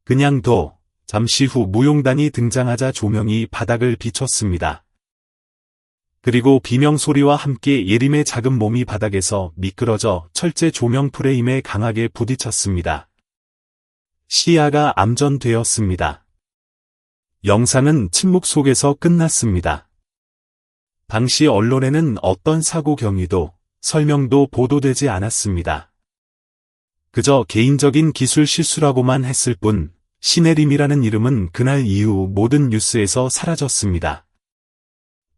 그냥 둬. 잠시 후 무용단이 등장하자 조명이 바닥을 비췄습니다. 그리고 비명 소리와 함께 예림의 작은 몸이 바닥에서 미끄러져 철제 조명 프레임에 강하게 부딪혔습니다. 시야가 암전되었습니다. 영상은 침묵 속에서 끝났습니다. 당시 언론에는 어떤 사고 경위도, 설명도 보도되지 않았습니다. 그저 개인적인 기술 실수라고만 했을 뿐, 신혜림이라는 이름은 그날 이후 모든 뉴스에서 사라졌습니다.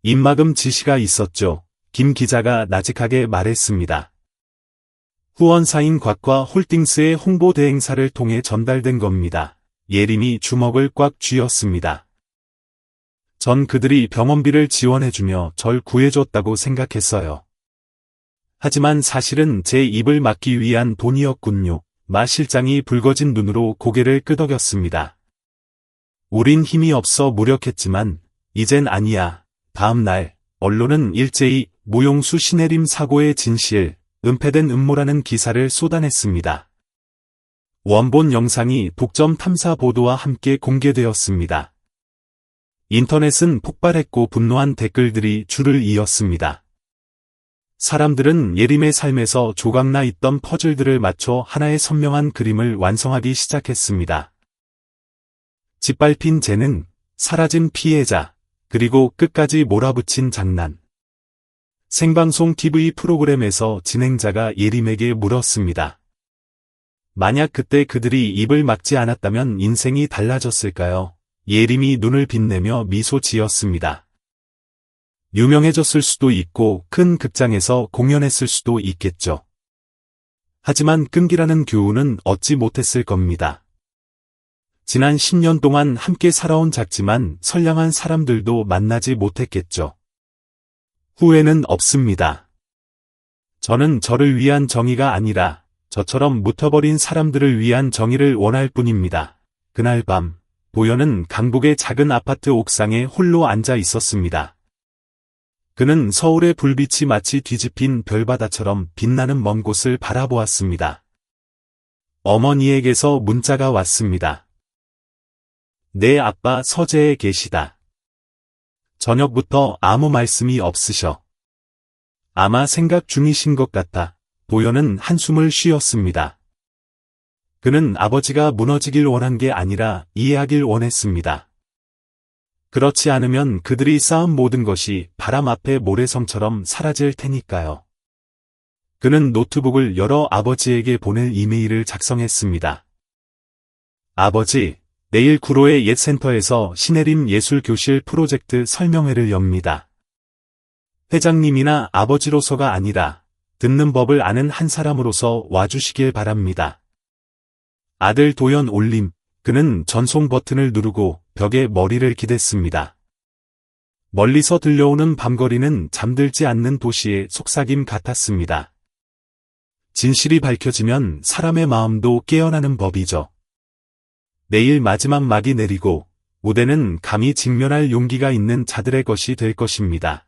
입막음 지시가 있었죠. 김 기자가 나직하게 말했습니다. 후원사인 곽과 홀딩스의 홍보 대행사를 통해 전달된 겁니다. 예림이 주먹을 꽉 쥐었습니다. 전 그들이 병원비를 지원해주며 절 구해줬다고 생각했어요. 하지만 사실은 제 입을 막기 위한 돈이었군요. 마 실장이 붉어진 눈으로 고개를 끄덕였습니다. 우린 힘이 없어 무력했지만 이젠 아니야. 다음 날 언론은 일제히 무용수 신혜림 사고의 진실, 은폐된 음모라는 기사를 쏟아냈습니다. 원본 영상이 독점 탐사 보도와 함께 공개되었습니다. 인터넷은 폭발했고 분노한 댓글들이 줄을 이었습니다. 사람들은 예림의 삶에서 조각나 있던 퍼즐들을 맞춰 하나의 선명한 그림을 완성하기 시작했습니다. 짓밟힌 재능, 사라진 피해자, 그리고 끝까지 몰아붙인 장난. 생방송 TV 프로그램에서 진행자가 예림에게 물었습니다. 만약 그때 그들이 입을 막지 않았다면 인생이 달라졌을까요? 예림이 눈을 빛내며 미소 지었습니다. 유명해졌을 수도 있고 큰 극장에서 공연했을 수도 있겠죠. 하지만 끈기라는 교훈은 얻지 못했을 겁니다. 지난 10년 동안 함께 살아온 작지만 선량한 사람들도 만나지 못했겠죠. 후회는 없습니다. 저는 저를 위한 정의가 아니라 저처럼 묻혀버린 사람들을 위한 정의를 원할 뿐입니다. 그날 밤, 도연은 강북의 작은 아파트 옥상에 홀로 앉아 있었습니다. 그는 서울의 불빛이 마치 뒤집힌 별바다처럼 빛나는 먼 곳을 바라보았습니다. 어머니에게서 문자가 왔습니다. 내 아빠 서재에 계시다. 저녁부터 아무 말씀이 없으셔. 아마 생각 중이신 것 같아. 도연은 한숨을 쉬었습니다. 그는 아버지가 무너지길 원한 게 아니라 이해하길 원했습니다. 그렇지 않으면 그들이 쌓은 모든 것이 바람 앞에 모래성처럼 사라질 테니까요. 그는 노트북을 열어 아버지에게 보낼 이메일을 작성했습니다. 아버지, 내일 구로의 옛 센터에서 신혜림 예술교실 프로젝트 설명회를 엽니다. 회장님이나 아버지로서가 아니라 듣는 법을 아는 한 사람으로서 와주시길 바랍니다. 아들 도연 올림. 그는 전송 버튼을 누르고 벽에 머리를 기댔습니다. 멀리서 들려오는 밤거리는 잠들지 않는 도시의 속삭임 같았습니다. 진실이 밝혀지면 사람의 마음도 깨어나는 법이죠. 내일 마지막 막이 내리고 무대는 감히 직면할 용기가 있는 자들의 것이 될 것입니다.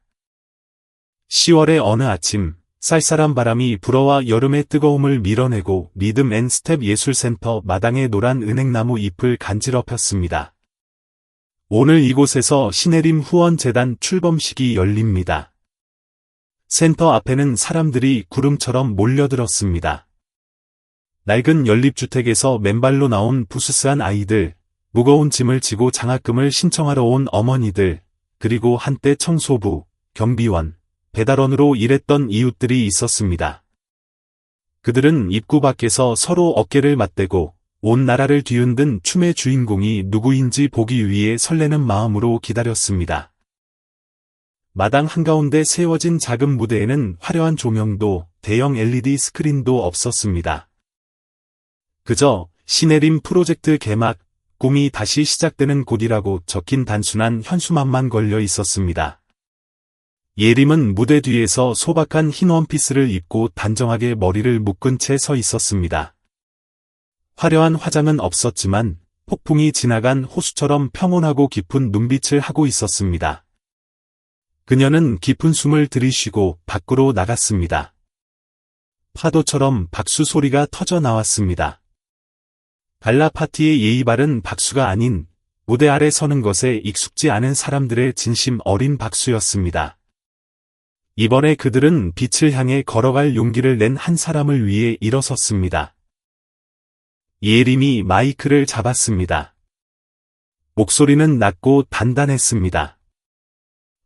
10월의 어느 아침, 쌀쌀한 바람이 불어와 여름의 뜨거움을 밀어내고 리듬 앤 스텝 예술센터 마당의 노란 은행나무 잎을 간지럽혔습니다. 오늘 이곳에서 신혜림 후원재단 출범식이 열립니다. 센터 앞에는 사람들이 구름처럼 몰려들었습니다. 낡은 연립주택에서 맨발로 나온 부스스한 아이들, 무거운 짐을 지고 장학금을 신청하러 온 어머니들, 그리고 한때 청소부, 경비원, 배달원으로 일했던 이웃들이 있었습니다. 그들은 입구 밖에서 서로 어깨를 맞대고 온 나라를 뒤흔든 춤의 주인공이 누구인지 보기 위해 설레는 마음으로 기다렸습니다. 마당 한가운데 세워진 작은 무대에는 화려한 조명도 대형 LED 스크린도 없었습니다. 그저 신혜림 프로젝트 개막, 꿈이 다시 시작되는 곳이라고 적힌 단순한 현수막만 걸려 있었습니다. 예림은 무대 뒤에서 소박한 흰 원피스를 입고 단정하게 머리를 묶은 채 서 있었습니다. 화려한 화장은 없었지만 폭풍이 지나간 호수처럼 평온하고 깊은 눈빛을 하고 있었습니다. 그녀는 깊은 숨을 들이쉬고 밖으로 나갔습니다. 파도처럼 박수 소리가 터져 나왔습니다. 갈라 파티의 예의 바른 박수가 아닌 무대 아래 서는 것에 익숙지 않은 사람들의 진심 어린 박수였습니다. 이번에 그들은 빛을 향해 걸어갈 용기를 낸 한 사람을 위해 일어섰습니다. 예림이 마이크를 잡았습니다. 목소리는 낮고 단단했습니다.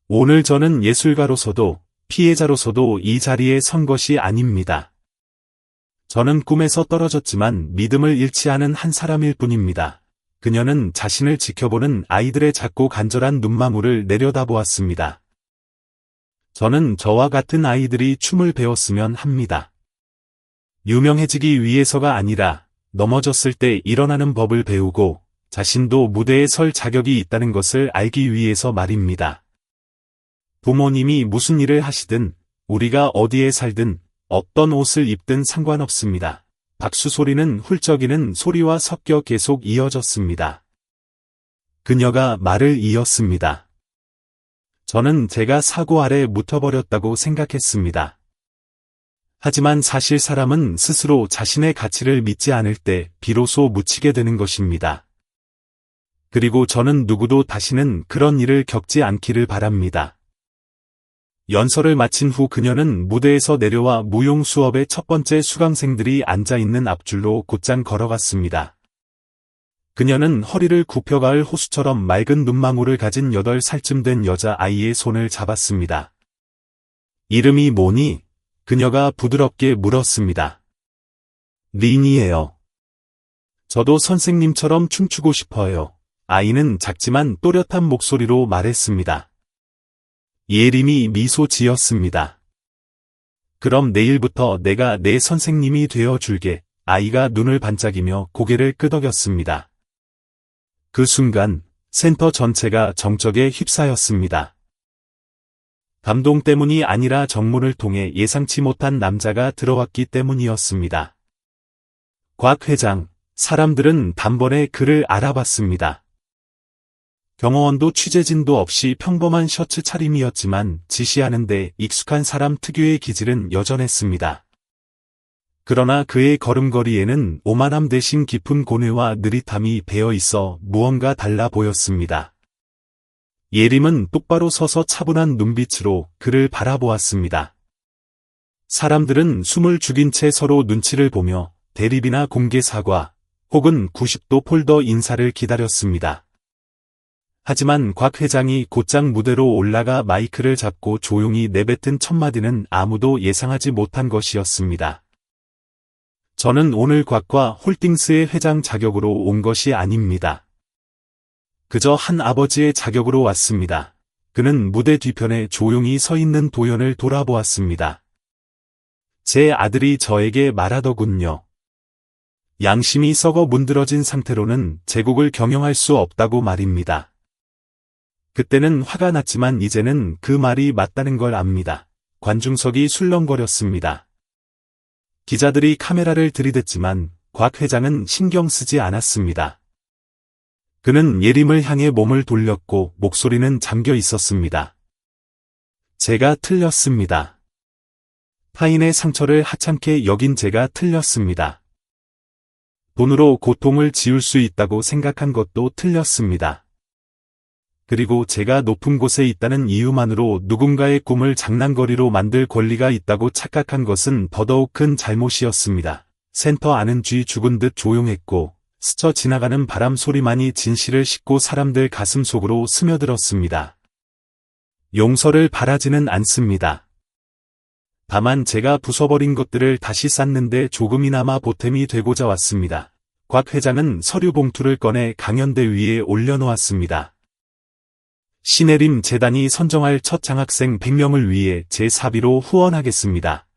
오늘 저는 예술가로서도 피해자로서도 이 자리에 선 것이 아닙니다. 저는 꿈에서 떨어졌지만 믿음을 잃지 않은 한 사람일 뿐입니다. 그녀는 자신을 지켜보는 아이들의 작고 간절한 눈망울을 내려다보았습니다. 저는 저와 같은 아이들이 춤을 배웠으면 합니다. 유명해지기 위해서가 아니라 넘어졌을 때 일어나는 법을 배우고 자신도 무대에 설 자격이 있다는 것을 알기 위해서 말입니다. 부모님이 무슨 일을 하시든 우리가 어디에 살든 어떤 옷을 입든 상관없습니다. 박수 소리는 훌쩍이는 소리와 섞여 계속 이어졌습니다. 그녀가 말을 이었습니다. 저는 제가 사고 아래 묻혀버렸다고 생각했습니다. 하지만 사실 사람은 스스로 자신의 가치를 믿지 않을 때 비로소 묻히게 되는 것입니다. 그리고 저는 누구도 다시는 그런 일을 겪지 않기를 바랍니다. 연설을 마친 후 그녀는 무대에서 내려와 무용 수업의 첫 번째 수강생들이 앉아있는 앞줄로 곧장 걸어갔습니다. 그녀는 허리를 굽혀가을 호수처럼 맑은 눈망울을 가진 8살쯤 된 여자아이의 손을 잡았습니다. 이름이 뭐니? 그녀가 부드럽게 물었습니다. 린이에요. 저도 선생님처럼 춤추고 싶어요. 아이는 작지만 또렷한 목소리로 말했습니다. 예림이 미소 지었습니다. 그럼 내일부터 내가 내 선생님이 되어 줄게. 아이가 눈을 반짝이며 고개를 끄덕였습니다. 그 순간 센터 전체가 정적에 휩싸였습니다. 감동 때문이 아니라 정문을 통해 예상치 못한 남자가 들어왔기 때문이었습니다. 곽 회장, 사람들은 단번에 그를 알아봤습니다. 경호원도 취재진도 없이 평범한 셔츠 차림이었지만 지시하는데 익숙한 사람 특유의 기질은 여전했습니다. 그러나 그의 걸음걸이에는 오만함 대신 깊은 고뇌와 느릿함이 배어 있어 무언가 달라 보였습니다. 예림은 똑바로 서서 차분한 눈빛으로 그를 바라보았습니다. 사람들은 숨을 죽인 채 서로 눈치를 보며 대립이나 공개 사과 혹은 90도 폴더 인사를 기다렸습니다. 하지만 곽 회장이 곧장 무대로 올라가 마이크를 잡고 조용히 내뱉은 첫 마디는 아무도 예상하지 못한 것이었습니다. 저는 오늘 곽과 홀딩스의 회장 자격으로 온 것이 아닙니다. 그저 한 아버지의 자격으로 왔습니다. 그는 무대 뒤편에 조용히 서 있는 도연을 돌아보았습니다. 제 아들이 저에게 말하더군요. 양심이 썩어 문드러진 상태로는 제국을 경영할 수 없다고 말입니다. 그때는 화가 났지만 이제는 그 말이 맞다는 걸 압니다. 관중석이 술렁거렸습니다. 기자들이 카메라를 들이댔지만 곽 회장은 신경 쓰지 않았습니다. 그는 예림을 향해 몸을 돌렸고 목소리는 잠겨 있었습니다. 제가 틀렸습니다. 타인의 상처를 하찮게 여긴 제가 틀렸습니다. 돈으로 고통을 지울 수 있다고 생각한 것도 틀렸습니다. 그리고 제가 높은 곳에 있다는 이유만으로 누군가의 꿈을 장난거리로 만들 권리가 있다고 착각한 것은 더더욱 큰 잘못이었습니다. 센터 안은 쥐 죽은 듯 조용했고 스쳐 지나가는 바람 소리만이 진실을 싣고 사람들 가슴 속으로 스며들었습니다. 용서를 바라지는 않습니다. 다만 제가 부숴버린 것들을 다시 쌓는데 조금이나마 보탬이 되고자 왔습니다. 곽 회장은 서류 봉투를 꺼내 강연대 위에 올려놓았습니다. 신혜림 재단이 선정할 첫 장학생 100명을 위해 제 사비로 후원하겠습니다.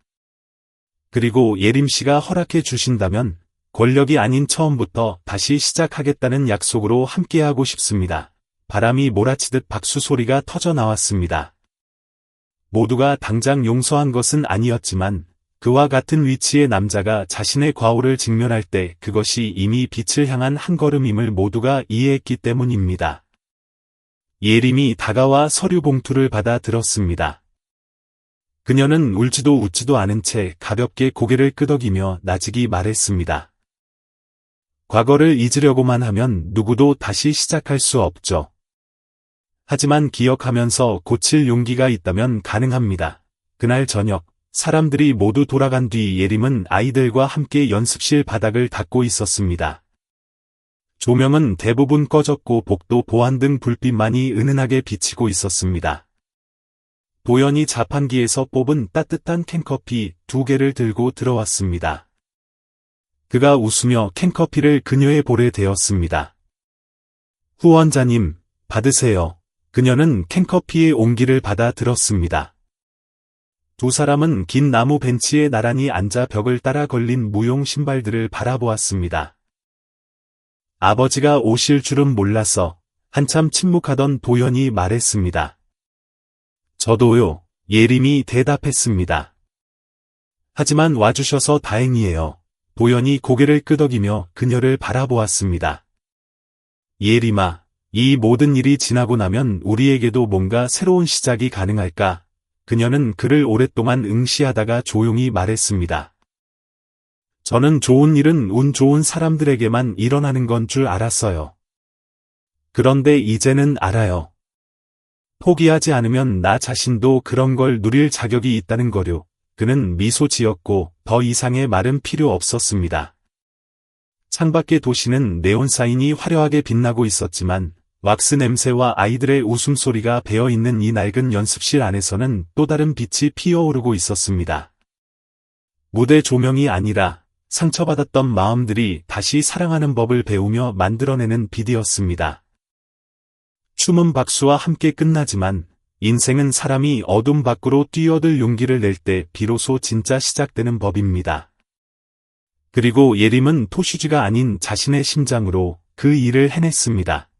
그리고 예림 씨가 허락해 주신다면 권력이 아닌 처음부터 다시 시작하겠다는 약속으로 함께하고 싶습니다. 바람이 몰아치듯 박수 소리가 터져 나왔습니다. 모두가 당장 용서한 것은 아니었지만 그와 같은 위치의 남자가 자신의 과오를 직면할 때 그것이 이미 빛을 향한 한 걸음임을 모두가 이해했기 때문입니다. 예림이 다가와 서류 봉투를 받아 들었습니다. 그녀는 울지도 웃지도 않은 채 가볍게 고개를 끄덕이며 나직이 말했습니다. 과거를 잊으려고만 하면 누구도 다시 시작할 수 없죠. 하지만 기억하면서 고칠 용기가 있다면 가능합니다. 그날 저녁, 사람들이 모두 돌아간 뒤 예림은 아이들과 함께 연습실 바닥을 닦고 있었습니다. 조명은 대부분 꺼졌고 복도 보안 등 불빛만이 은은하게 비치고 있었습니다. 도연이 자판기에서 뽑은 따뜻한 캔커피 2개를 들고 들어왔습니다. 그가 웃으며 캔커피를 그녀의 볼에 대었습니다. 후원자님, 받으세요. 그녀는 캔커피의 온기를 받아 들었습니다. 두 사람은 긴 나무 벤치에 나란히 앉아 벽을 따라 걸린 무용 신발들을 바라보았습니다. 아버지가 오실 줄은 몰라서 한참 침묵하던 도연이 말했습니다. 저도요, 예림이 대답했습니다. 하지만 와주셔서 다행이에요. 도연이 고개를 끄덕이며 그녀를 바라보았습니다. 예림아, 이 모든 일이 지나고 나면 우리에게도 뭔가 새로운 시작이 가능할까? 그녀는 그를 오랫동안 응시하다가 조용히 말했습니다. 저는 좋은 일은 운 좋은 사람들에게만 일어나는 건 줄 알았어요. 그런데 이제는 알아요. 포기하지 않으면 나 자신도 그런 걸 누릴 자격이 있다는 거요. 그는 미소 지었고 더 이상의 말은 필요 없었습니다. 창밖의 도시는 네온 사인이 화려하게 빛나고 있었지만 왁스 냄새와 아이들의 웃음소리가 배어있는 이 낡은 연습실 안에서는 또 다른 빛이 피어오르고 있었습니다. 무대 조명이 아니라 상처받았던 마음들이 다시 사랑하는 법을 배우며 만들어내는 빛이었습니다. 춤은 박수와 함께 끝나지만 인생은 사람이 어둠 밖으로 뛰어들 용기를 낼 때 비로소 진짜 시작되는 법입니다. 그리고 예림은 토슈즈가 아닌 자신의 심장으로 그 일을 해냈습니다.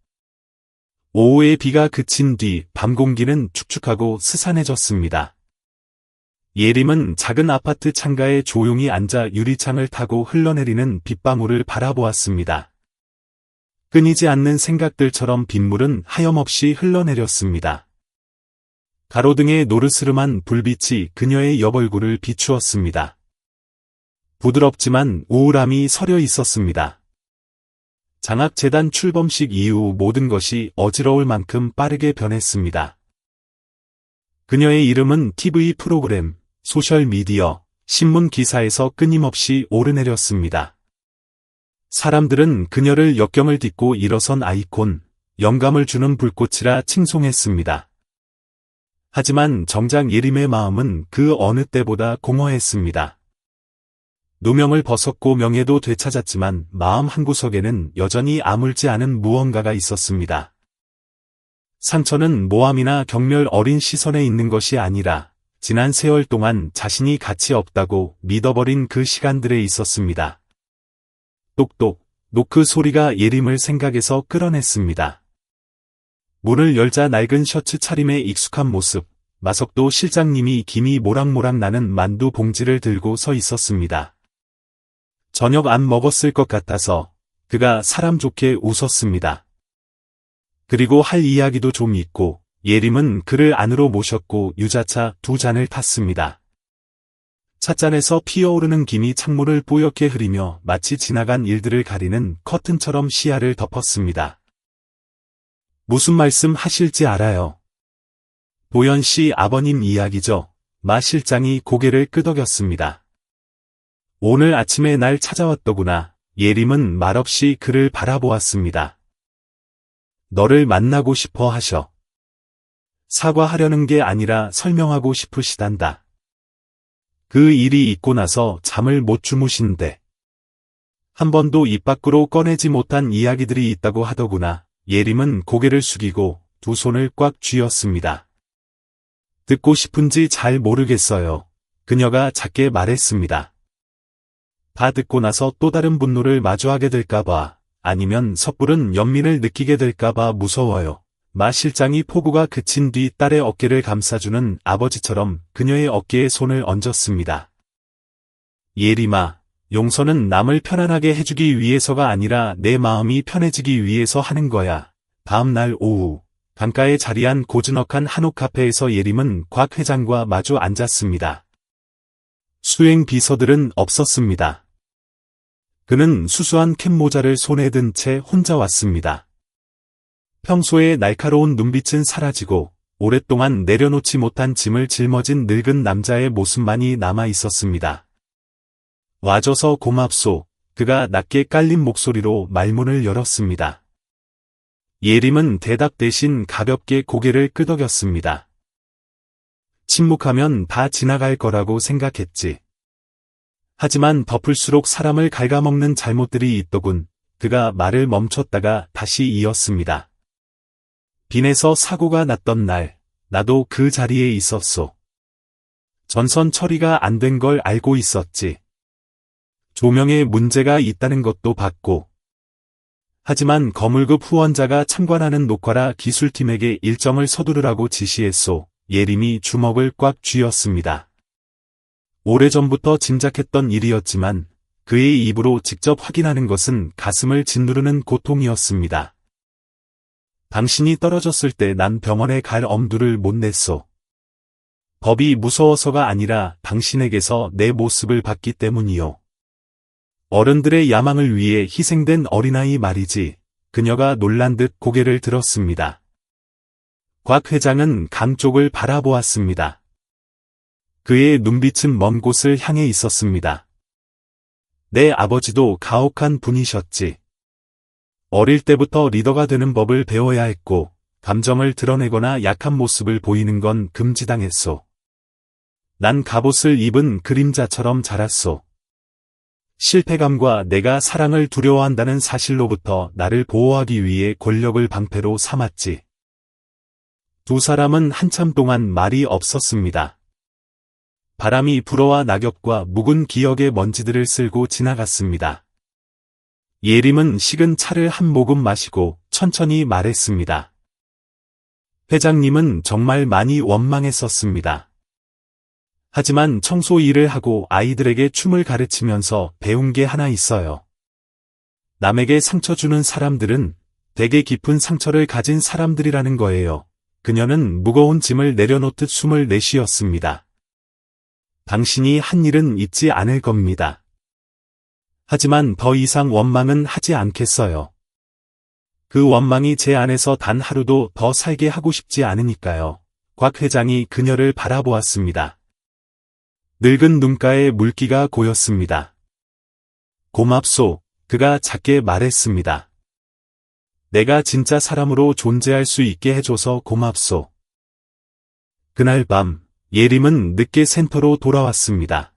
오후의 비가 그친 뒤 밤 공기는 축축하고 스산해졌습니다. 예림은 작은 아파트 창가에 조용히 앉아 유리창을 타고 흘러내리는 빗방울을 바라보았습니다. 끊이지 않는 생각들처럼 빗물은 하염없이 흘러내렸습니다. 가로등의 노르스름한 불빛이 그녀의 옆얼굴을 비추었습니다. 부드럽지만 우울함이 서려 있었습니다. 장학재단 출범식 이후 모든 것이 어지러울 만큼 빠르게 변했습니다. 그녀의 이름은 TV 프로그램, 소셜미디어, 신문 기사에서 끊임없이 오르내렸습니다. 사람들은 그녀를 역경을 딛고 일어선 아이콘, 영감을 주는 불꽃이라 칭송했습니다. 하지만 정작 예림의 마음은 그 어느 때보다 공허했습니다. 누명을 벗었고 명예도 되찾았지만 마음 한구석에는 여전히 아물지 않은 무언가가 있었습니다. 상처는 모함이나 경멸 어린 시선에 있는 것이 아니라 지난 세월 동안 자신이 가치 없다고 믿어버린 그 시간들에 있었습니다. 똑똑, 노크 소리가 예림을 생각에서 끌어냈습니다. 문을 열자 낡은 셔츠 차림에 익숙한 모습, 마석도 실장님이 김이 모락모락 나는 만두 봉지를 들고 서 있었습니다. 저녁 안 먹었을 것 같아서 그가 사람 좋게 웃었습니다. 그리고 할 이야기도 좀 있고 예림은 그를 안으로 모셨고 유자차 2잔을 탔습니다. 찻잔에서 피어오르는 김이 창문을 뽀얗게 흐리며 마치 지나간 일들을 가리는 커튼처럼 시야를 덮었습니다. 무슨 말씀 하실지 알아요. 도연 씨 아버님 이야기죠. 마 실장이 고개를 끄덕였습니다. 오늘 아침에 날 찾아왔더구나. 예림은 말없이 그를 바라보았습니다. 너를 만나고 싶어 하셔. 사과하려는 게 아니라 설명하고 싶으시단다. 그 일이 있고 나서 잠을 못 주무신대. 한 번도 입 밖으로 꺼내지 못한 이야기들이 있다고 하더구나. 예림은 고개를 숙이고 두 손을 꽉 쥐었습니다. 듣고 싶은지 잘 모르겠어요. 그녀가 작게 말했습니다. 다 듣고 나서 또 다른 분노를 마주하게 될까봐, 아니면 섣부른 연민을 느끼게 될까봐 무서워요. 마 실장이 포구가 그친 뒤 딸의 어깨를 감싸주는 아버지처럼 그녀의 어깨에 손을 얹었습니다. 예림아, 용서는 남을 편안하게 해주기 위해서가 아니라 내 마음이 편해지기 위해서 하는 거야. 다음 날 오후, 강가에 자리한 고즈넉한 한옥 카페에서 예림은 곽 회장과 마주 앉았습니다. 수행 비서들은 없었습니다. 그는 수수한 캡모자를 손에 든 채 혼자 왔습니다. 평소의 날카로운 눈빛은 사라지고 오랫동안 내려놓지 못한 짐을 짊어진 늙은 남자의 모습만이 남아 있었습니다. 와줘서 고맙소. 그가 낮게 깔린 목소리로 말문을 열었습니다. 예림은 대답 대신 가볍게 고개를 끄덕였습니다. 침묵하면 다 지나갈 거라고 생각했지. 하지만 덮을수록 사람을 갉아먹는 잘못들이 있더군. 그가 말을 멈췄다가 다시 이었습니다. 빈에서 사고가 났던 날, 나도 그 자리에 있었소. 전선 처리가 안 된 걸 알고 있었지. 조명에 문제가 있다는 것도 봤고. 하지만 거물급 후원자가 참관하는 녹화라 기술팀에게 일정을 서두르라고 지시했소. 예림이 주먹을 꽉 쥐었습니다. 오래전부터 짐작했던 일이었지만 그의 입으로 직접 확인하는 것은 가슴을 짓누르는 고통이었습니다. 당신이 떨어졌을 때 난 병원에 갈 엄두를 못 냈소. 법이 무서워서가 아니라 당신에게서 내 모습을 봤기 때문이요. 어른들의 야망을 위해 희생된 어린아이 말이지. 그녀가 놀란 듯 고개를 들었습니다. 곽 회장은 강 쪽을 바라보았습니다. 그의 눈빛은 먼 곳을 향해 있었습니다. 내 아버지도 가혹한 분이셨지. 어릴 때부터 리더가 되는 법을 배워야 했고, 감정을 드러내거나 약한 모습을 보이는 건 금지당했소. 난 갑옷을 입은 그림자처럼 자랐소. 실패감과 내가 사랑을 두려워한다는 사실로부터 나를 보호하기 위해 권력을 방패로 삼았지. 두 사람은 한참 동안 말이 없었습니다. 바람이 불어와 낙엽과 묵은 기억의 먼지들을 쓸고 지나갔습니다. 예림은 식은 차를 한 모금 마시고 천천히 말했습니다. 회장님은 정말 많이 원망했었습니다. 하지만 청소 일을 하고 아이들에게 춤을 가르치면서 배운 게 하나 있어요. 남에게 상처 주는 사람들은 되게 깊은 상처를 가진 사람들이라는 거예요. 그녀는 무거운 짐을 내려놓듯 숨을 내쉬었습니다. 당신이 한 일은 잊지 않을 겁니다. 하지만 더 이상 원망은 하지 않겠어요. 그 원망이 제 안에서 단 하루도 더 살게 하고 싶지 않으니까요. 곽 회장이 그녀를 바라보았습니다. 늙은 눈가에 물기가 고였습니다. 고맙소. 그가 작게 말했습니다. 내가 진짜 사람으로 존재할 수 있게 해줘서 고맙소. 그날 밤, 예림은 늦게 센터로 돌아왔습니다.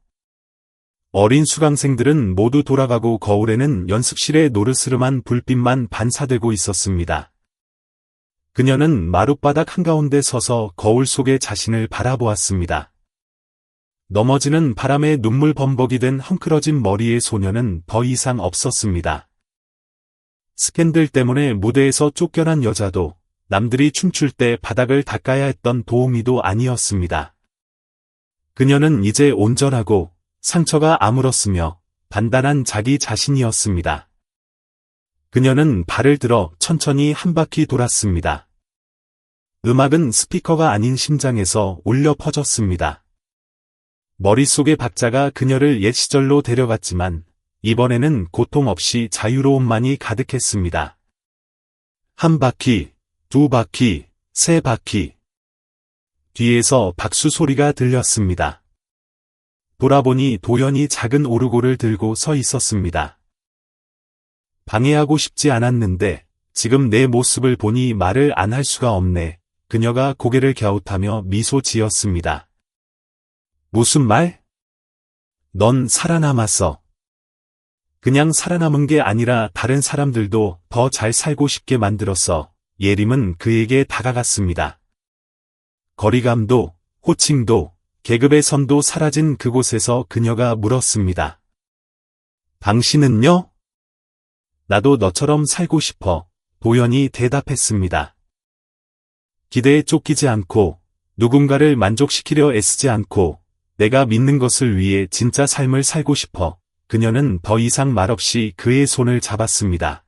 어린 수강생들은 모두 돌아가고 거울에는 연습실의 노르스름한 불빛만 반사되고 있었습니다. 그녀는 마룻바닥 한가운데 서서 거울 속의 자신을 바라보았습니다. 넘어지는 바람에 눈물 범벅이 된 헝클어진 머리의 소녀는 더 이상 없었습니다. 스캔들 때문에 무대에서 쫓겨난 여자도, 남들이 춤출 때 바닥을 닦아야 했던 도우미도 아니었습니다. 그녀는 이제 온전하고 상처가 아물었으며 단단한 자기 자신이었습니다. 그녀는 발을 들어 천천히 한 바퀴 돌았습니다. 음악은 스피커가 아닌 심장에서 울려 퍼졌습니다. 머릿속의 박자가 그녀를 옛 시절로 데려갔지만 이번에는 고통 없이 자유로움만이 가득했습니다. 한 바퀴, 두 바퀴, 세 바퀴. 뒤에서 박수 소리가 들렸습니다. 돌아보니 도연이 작은 오르골을 들고 서 있었습니다. 방해하고 싶지 않았는데 지금 내 모습을 보니 말을 안 할 수가 없네. 그녀가 고개를 갸웃하며 미소 지었습니다. 무슨 말? 넌 살아남았어. 그냥 살아남은 게 아니라 다른 사람들도 더 잘 살고 싶게 만들었어. 예림은 그에게 다가갔습니다. 거리감도, 호칭도, 계급의 선도 사라진 그곳에서 그녀가 물었습니다. 당신은요? 나도 너처럼 살고 싶어. 도연이 대답했습니다. 기대에 쫓기지 않고, 누군가를 만족시키려 애쓰지 않고, 내가 믿는 것을 위해 진짜 삶을 살고 싶어. 그녀는 더 이상 말없이 그의 손을 잡았습니다.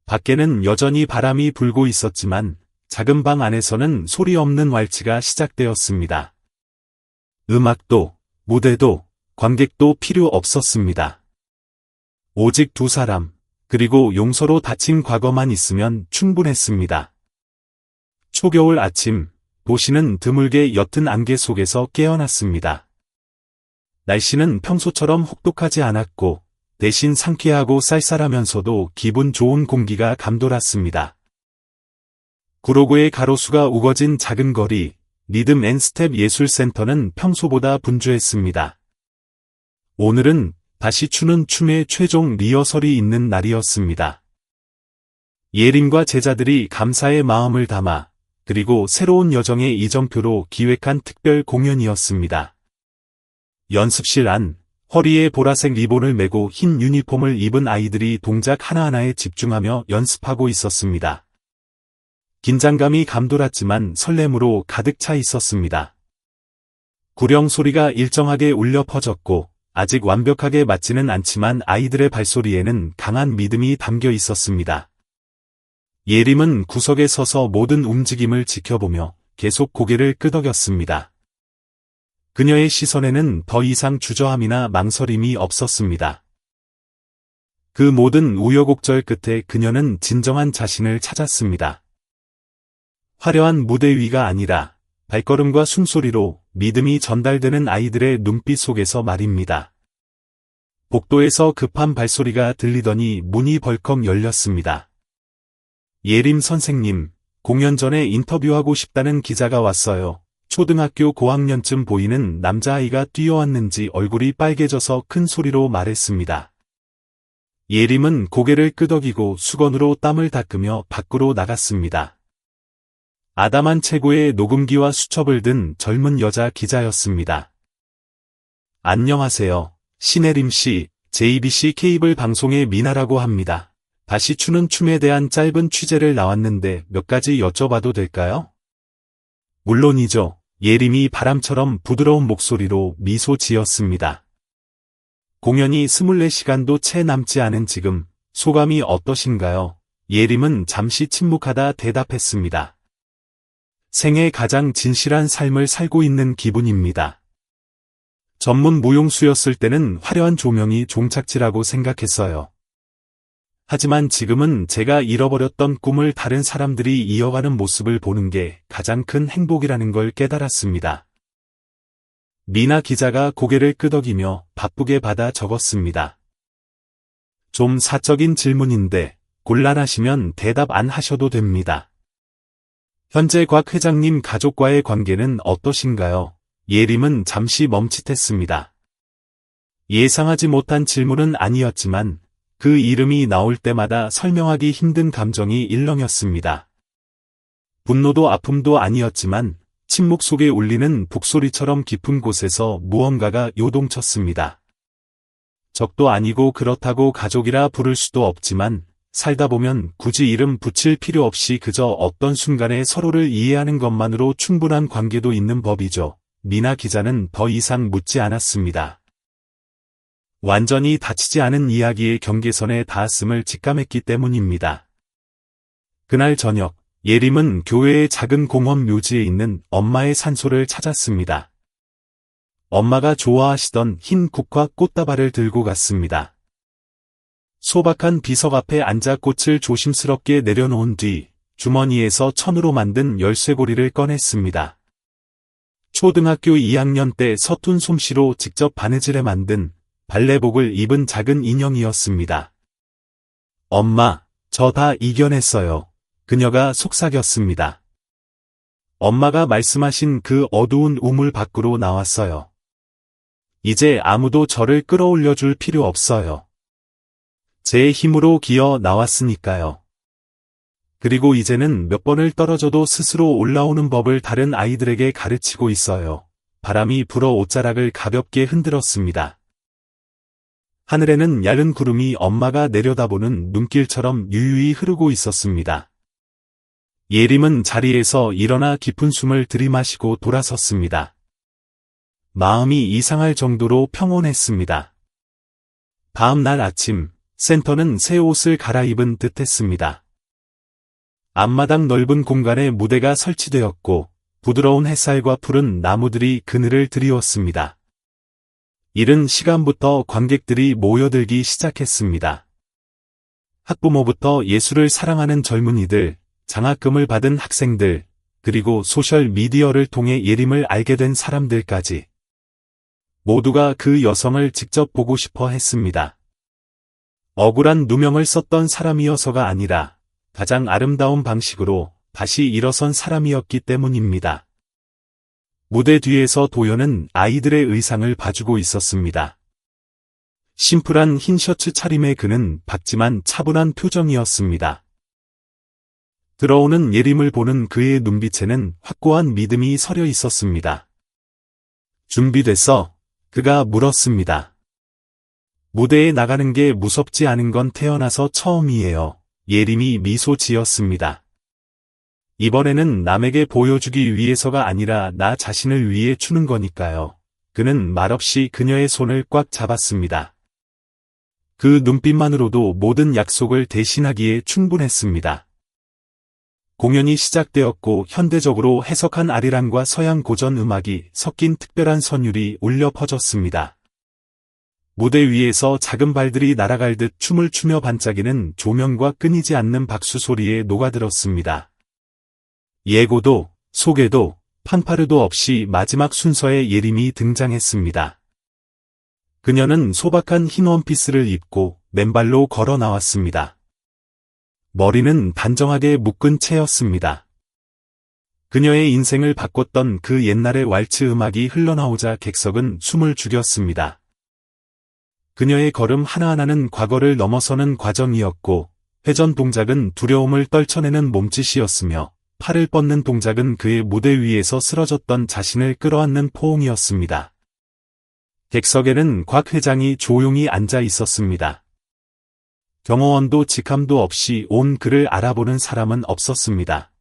밖에는 여전히 바람이 불고 있었지만 작은 방 안에서는 소리 없는 왈츠가 시작되었습니다. 음악도, 무대도, 관객도 필요 없었습니다. 오직 두 사람, 그리고 용서로 닫힌 과거만 있으면 충분했습니다. 초겨울 아침, 도시는 드물게 옅은 안개 속에서 깨어났습니다. 날씨는 평소처럼 혹독하지 않았고 대신 상쾌하고 쌀쌀하면서도 기분 좋은 공기가 감돌았습니다. 구로구의 가로수가 우거진 작은 거리, 리듬 앤 스텝 예술센터는 평소보다 분주했습니다. 오늘은 다시 추는 춤의 최종 리허설이 있는 날이었습니다. 예림과 제자들이 감사의 마음을 담아 그리고 새로운 여정의 이정표로 기획한 특별 공연이었습니다. 연습실 안, 허리에 보라색 리본을 메고 흰 유니폼을 입은 아이들이 동작 하나하나에 집중하며 연습하고 있었습니다. 긴장감이 감돌았지만 설렘으로 가득 차 있었습니다. 구령 소리가 일정하게 울려 퍼졌고 아직 완벽하게 맞지는 않지만 아이들의 발소리에는 강한 믿음이 담겨 있었습니다. 예림은 구석에 서서 모든 움직임을 지켜보며 계속 고개를 끄덕였습니다. 그녀의 시선에는 더 이상 주저함이나 망설임이 없었습니다. 그 모든 우여곡절 끝에 그녀는 진정한 자신을 찾았습니다. 화려한 무대 위가 아니라 발걸음과 숨소리로 믿음이 전달되는 아이들의 눈빛 속에서 말입니다. 복도에서 급한 발소리가 들리더니 문이 벌컥 열렸습니다. 예림 선생님, 공연 전에 인터뷰하고 싶다는 기자가 왔어요. 초등학교 고학년쯤 보이는 남자아이가 뛰어왔는지 얼굴이 빨개져서 큰 소리로 말했습니다. 예림은 고개를 끄덕이고 수건으로 땀을 닦으며 밖으로 나갔습니다. 아담한 체구에 녹음기와 수첩을 든 젊은 여자 기자였습니다. 안녕하세요. 신혜림 씨, JBC 케이블 방송의 미나라고 합니다. 다시 추는 춤에 대한 짧은 취재를 나왔는데 몇 가지 여쭤봐도 될까요? 물론이죠. 예림이 바람처럼 부드러운 목소리로 미소 지었습니다. 공연이 24시간도 채 남지 않은 지금 소감이 어떠신가요? 예림은 잠시 침묵하다 대답했습니다. 생애 가장 진실한 삶을 살고 있는 기분입니다. 전문 무용수였을 때는 화려한 조명이 종착지라고 생각했어요. 하지만 지금은 제가 잃어버렸던 꿈을 다른 사람들이 이어가는 모습을 보는 게 가장 큰 행복이라는 걸 깨달았습니다. 미나 기자가 고개를 끄덕이며 바쁘게 받아 적었습니다. 좀 사적인 질문인데 곤란하시면 대답 안 하셔도 됩니다. 현재 곽 회장님 가족과의 관계는 어떠신가요? 예림은 잠시 멈칫했습니다. 예상하지 못한 질문은 아니었지만 그 이름이 나올 때마다 설명하기 힘든 감정이 일렁였습니다. 분노도 아픔도 아니었지만 침묵 속에 울리는 북소리처럼 깊은 곳에서 무언가가 요동쳤습니다. 적도 아니고 그렇다고 가족이라 부를 수도 없지만 살다 보면 굳이 이름 붙일 필요 없이 그저 어떤 순간에 서로를 이해하는 것만으로 충분한 관계도 있는 법이죠. 미나 기자는 더 이상 묻지 않았습니다. 완전히 닫히지 않은 이야기의 경계선에 닿았음을 직감했기 때문입니다. 그날 저녁, 예림은 교회의 작은 공원 묘지에 있는 엄마의 산소를 찾았습니다. 엄마가 좋아하시던 흰 국화 꽃다발을 들고 갔습니다. 소박한 비석 앞에 앉아 꽃을 조심스럽게 내려놓은 뒤 주머니에서 천으로 만든 열쇠고리를 꺼냈습니다. 초등학교 2학년 때 서툰 솜씨로 직접 바느질해 만든 발레복을 입은 작은 인형이었습니다. 엄마, 저 다 이겨냈어요. 그녀가 속삭였습니다. 엄마가 말씀하신 그 어두운 우물 밖으로 나왔어요. 이제 아무도 저를 끌어올려 줄 필요 없어요. 제 힘으로 기어 나왔으니까요. 그리고 이제는 몇 번을 떨어져도 스스로 올라오는 법을 다른 아이들에게 가르치고 있어요. 바람이 불어 옷자락을 가볍게 흔들었습니다. 하늘에는 얇은 구름이 엄마가 내려다보는 눈길처럼 유유히 흐르고 있었습니다. 예림은 자리에서 일어나 깊은 숨을 들이마시고 돌아섰습니다. 마음이 이상할 정도로 평온했습니다. 다음 날 아침, 센터는 새 옷을 갈아입은 듯했습니다. 앞마당 넓은 공간에 무대가 설치되었고 부드러운 햇살과 푸른 나무들이 그늘을 드리웠습니다. 이른 시간부터 관객들이 모여들기 시작했습니다. 학부모부터 예술을 사랑하는 젊은이들, 장학금을 받은 학생들, 그리고 소셜미디어를 통해 예림을 알게 된 사람들까지 모두가 그 여성을 직접 보고 싶어 했습니다. 억울한 누명을 썼던 사람이어서가 아니라 가장 아름다운 방식으로 다시 일어선 사람이었기 때문입니다. 무대 뒤에서 도연은 아이들의 의상을 봐주고 있었습니다. 심플한 흰 셔츠 차림의 그는 밝지만 차분한 표정이었습니다. 들어오는 예림을 보는 그의 눈빛에는 확고한 믿음이 서려 있었습니다. 준비됐어? 그가 물었습니다. 무대에 나가는 게 무섭지 않은 건 태어나서 처음이에요. 예림이 미소 지었습니다. 이번에는 남에게 보여주기 위해서가 아니라 나 자신을 위해 추는 거니까요. 그는 말없이 그녀의 손을 꽉 잡았습니다. 그 눈빛만으로도 모든 약속을 대신하기에 충분했습니다. 공연이 시작되었고 현대적으로 해석한 아리랑과 서양 고전 음악이 섞인 특별한 선율이 울려 퍼졌습니다. 무대 위에서 작은 발들이 날아갈 듯 춤을 추며 반짝이는 조명과 끊이지 않는 박수 소리에 녹아들었습니다. 예고도, 소개도, 판파르도 없이 마지막 순서에 예림이 등장했습니다. 그녀는 소박한 흰 원피스를 입고 맨발로 걸어 나왔습니다. 머리는 단정하게 묶은 채였습니다. 그녀의 인생을 바꿨던 그 옛날의 왈츠 음악이 흘러나오자 객석은 숨을 죽였습니다. 그녀의 걸음 하나하나는 과거를 넘어서는 과정이었고 회전 동작은 두려움을 떨쳐내는 몸짓이었으며 팔을 뻗는 동작은 그의 무대 위에서 쓰러졌던 자신을 끌어안는 포옹이었습니다. 객석에는 곽 회장이 조용히 앉아 있었습니다. 경호원도 직함도 없이 온 그를 알아보는 사람은 없었습니다.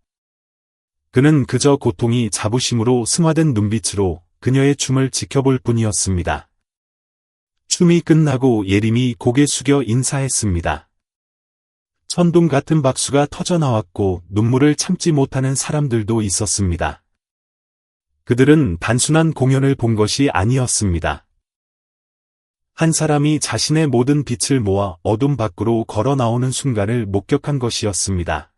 그는 그저 고통이 자부심으로 승화된 눈빛으로 그녀의 춤을 지켜볼 뿐이었습니다. 춤이 끝나고 예림이 고개 숙여 인사했습니다. 천둥 같은 박수가 터져나왔고 눈물을 참지 못하는 사람들도 있었습니다. 그들은 단순한 공연을 본 것이 아니었습니다. 한 사람이 자신의 모든 빛을 모아 어둠 밖으로 걸어 나오는 순간을 목격한 것이었습니다.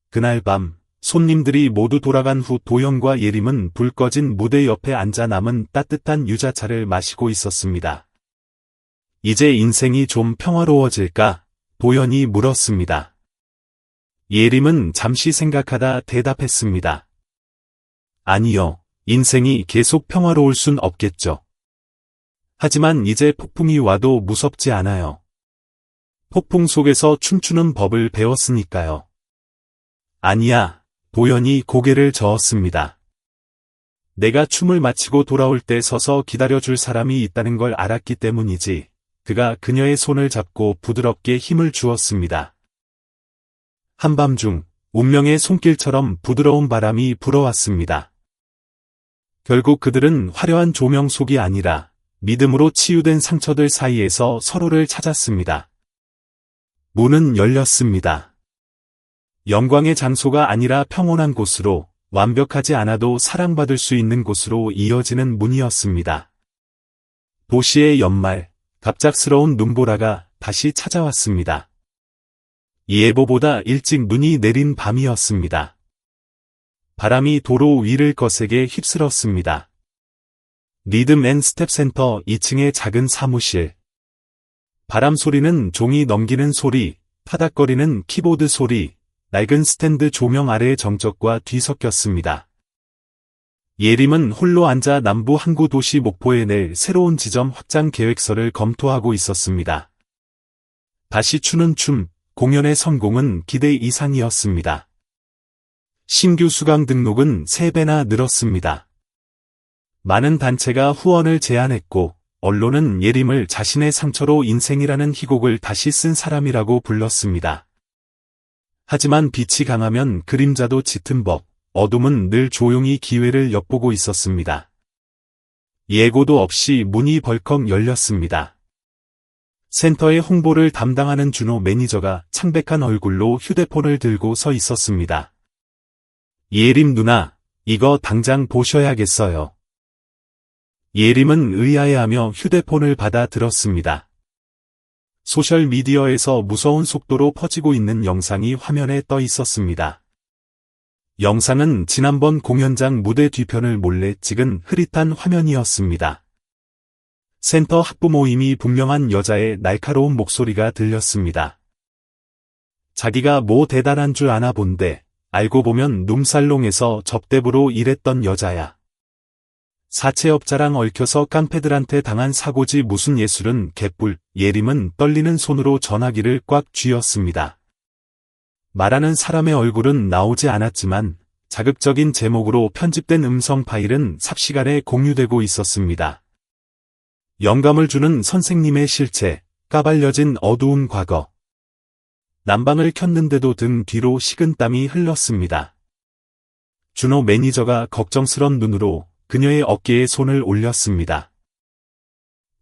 그날 밤, 손님들이 모두 돌아간 후 도연과 예림은 불 꺼진 무대 옆에 앉아 남은 따뜻한 유자차를 마시고 있었습니다. 이제 인생이 좀 평화로워질까? 도연이 물었습니다. 예림은 잠시 생각하다 대답했습니다. 아니요, 인생이 계속 평화로울 순 없겠죠. 하지만 이제 폭풍이 와도 무섭지 않아요. 폭풍 속에서 춤추는 법을 배웠으니까요. 아니야, 도연이 고개를 저었습니다. 내가 춤을 마치고 돌아올 때 서서 기다려줄 사람이 있다는 걸 알았기 때문이지. 그가 그녀의 손을 잡고 부드럽게 힘을 주었습니다. 한밤중 운명의 손길처럼 부드러운 바람이 불어왔습니다. 결국 그들은 화려한 조명 속이 아니라 믿음으로 치유된 상처들 사이에서 서로를 찾았습니다. 문은 열렸습니다. 영광의 장소가 아니라 평온한 곳으로, 완벽하지 않아도 사랑받을 수 있는 곳으로 이어지는 문이었습니다. 도시의 연말, 갑작스러운 눈보라가 다시 찾아왔습니다. 예보보다 일찍 눈이 내린 밤이었습니다. 바람이 도로 위를 거세게 휩쓸었습니다. 리듬 앤 스텝 센터 2층의 작은 사무실. 바람 소리는 종이 넘기는 소리, 타닥거리는 키보드 소리, 낡은 스탠드 조명 아래의 정적과 뒤섞였습니다. 예림은 홀로 앉아 남부 항구 도시 목포에 낼 새로운 지점 확장 계획서를 검토하고 있었습니다. 다시 추는 춤, 공연의 성공은 기대 이상이었습니다. 신규 수강 등록은 3배나 늘었습니다. 많은 단체가 후원을 제안했고, 언론은 예림을 자신의 상처로 인생이라는 희곡을 다시 쓴 사람이라고 불렀습니다. 하지만 빛이 강하면 그림자도 짙은 법, 어둠은 늘 조용히 기회를 엿보고 있었습니다. 예고도 없이 문이 벌컥 열렸습니다. 센터의 홍보를 담당하는 준호 매니저가 창백한 얼굴로 휴대폰을 들고 서 있었습니다. 예림 누나, 이거 당장 보셔야겠어요. 예림은 의아해하며 휴대폰을 받아 들었습니다. 소셜미디어에서 무서운 속도로 퍼지고 있는 영상이 화면에 떠 있었습니다. 영상은 지난번 공연장 무대 뒤편을 몰래 찍은 흐릿한 화면이었습니다. 센터 학부모임이 분명한 여자의 날카로운 목소리가 들렸습니다. 자기가 뭐 대단한 줄 아나 본데, 알고 보면 룸살롱에서 접대부로 일했던 여자야. 사채업자랑 얽혀서 깡패들한테 당한 사고지 무슨 예술은 개뿔. 예림은 떨리는 손으로 전화기를 꽉 쥐었습니다. 말하는 사람의 얼굴은 나오지 않았지만 자극적인 제목으로 편집된 음성 파일은 삽시간에 공유되고 있었습니다. 영감을 주는 선생님의 실체, 까발려진 어두운 과거. 난방을 켰는데도 등 뒤로 식은땀이 흘렀습니다. 준호 매니저가 걱정스런 눈으로 그녀의 어깨에 손을 올렸습니다.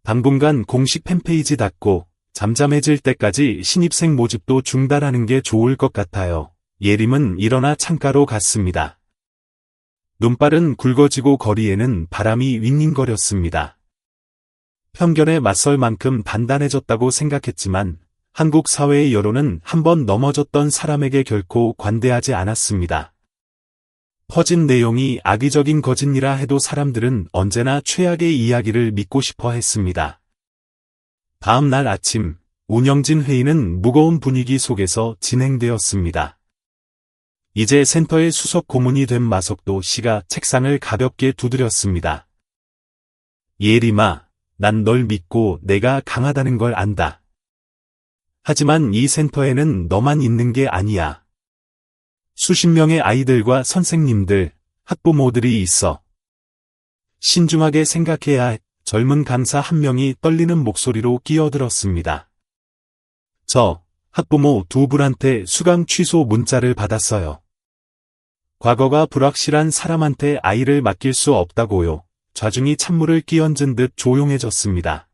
당분간 공식 팬페이지 닫고 잠잠해질 때까지 신입생 모집도 중단하는 게 좋을 것 같아요. 예림은 일어나 창가로 갔습니다. 눈발은 굵어지고 거리에는 바람이 윙윙거렸습니다. 편견에 맞설 만큼 단단해졌다고 생각했지만 한국 사회의 여론은 한번 넘어졌던 사람에게 결코 관대하지 않았습니다. 퍼진 내용이 악의적인 거짓이라 해도 사람들은 언제나 최악의 이야기를 믿고 싶어 했습니다. 다음 날 아침, 운영진 회의는 무거운 분위기 속에서 진행되었습니다. 이제 센터의 수석 고문이 된 마석도 씨가 책상을 가볍게 두드렸습니다. 예림아, 난 널 믿고 내가 강하다는 걸 안다. 하지만 이 센터에는 너만 있는 게 아니야. 수십 명의 아이들과 선생님들, 학부모들이 있어. 신중하게 생각해야 해. 젊은 강사 한 명이 떨리는 목소리로 끼어들었습니다. 저, 학부모 2분한테 수강 취소 문자를 받았어요. 과거가 불확실한 사람한테 아이를 맡길 수 없다고요. 좌중이 찬물을 끼얹은 듯 조용해졌습니다.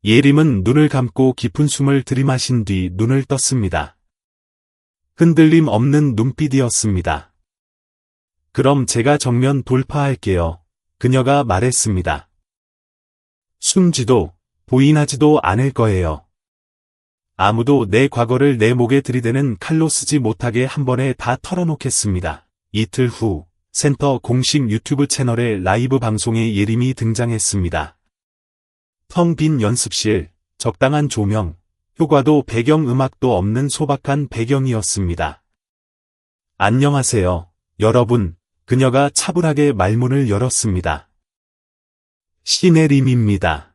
예림은 눈을 감고 깊은 숨을 들이마신 뒤 눈을 떴습니다. 흔들림 없는 눈빛이었습니다. 그럼 제가 정면 돌파할게요. 그녀가 말했습니다. 숨지도, 부인하지도 않을 거예요. 아무도 내 과거를 내 목에 들이대는 칼로 쓰지 못하게 한 번에 다 털어놓겠습니다. 이틀 후, 센터 공식 유튜브 채널의 라이브 방송에 예림이 등장했습니다. 텅 빈 연습실, 적당한 조명, 효과도 배경음악도 없는 소박한 배경이었습니다. 안녕하세요, 여러분. 그녀가 차분하게 말문을 열었습니다. 신혜림입니다.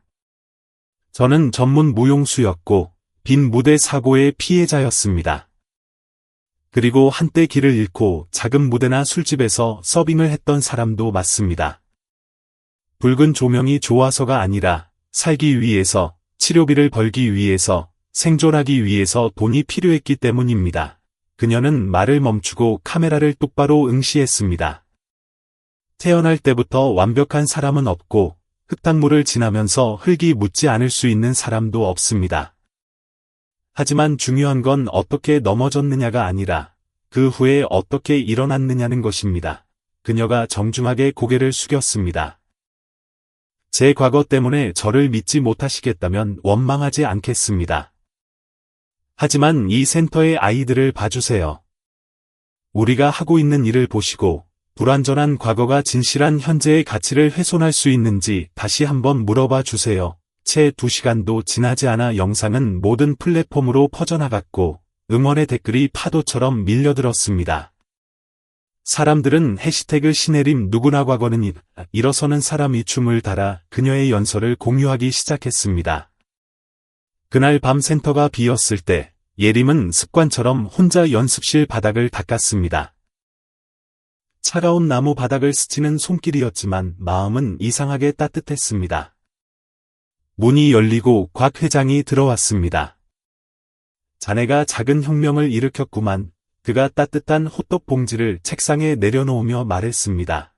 저는 전문 무용수였고 빈 무대 사고의 피해자였습니다. 그리고 한때 길을 잃고 작은 무대나 술집에서 서빙을 했던 사람도 맞습니다. 붉은 조명이 좋아서가 아니라 살기 위해서 치료비를 벌기 위해서, 생존하기 위해서 돈이 필요했기 때문입니다. 그녀는 말을 멈추고 카메라를 똑바로 응시했습니다. 태어날 때부터 완벽한 사람은 없고 흙탕물을 지나면서 흙이 묻지 않을 수 있는 사람도 없습니다. 하지만 중요한 건 어떻게 넘어졌느냐가 아니라 그 후에 어떻게 일어났느냐는 것입니다. 그녀가 정중하게 고개를 숙였습니다. 제 과거 때문에 저를 믿지 못하시겠다면 원망하지 않겠습니다. 하지만 이 센터의 아이들을 봐주세요. 우리가 하고 있는 일을 보시고 불완전한 과거가 진실한 현재의 가치를 훼손할 수 있는지 다시 한번 물어봐 주세요. 채 2시간도 지나지 않아 영상은 모든 플랫폼으로 퍼져나갔고 응원의 댓글이 파도처럼 밀려들었습니다. 사람들은 해시태그 신혜림 누구나 과거는 일어서는 사람이 춤을 달아 그녀의 연설을 공유하기 시작했습니다. 그날 밤 센터가 비었을 때 예림은 습관처럼 혼자 연습실 바닥을 닦았습니다. 차가운 나무 바닥을 스치는 손길이었지만 마음은 이상하게 따뜻했습니다. 문이 열리고 곽 회장이 들어왔습니다. 자네가 작은 혁명을 일으켰구만. 그가 따뜻한 호떡 봉지를 책상에 내려놓으며 말했습니다.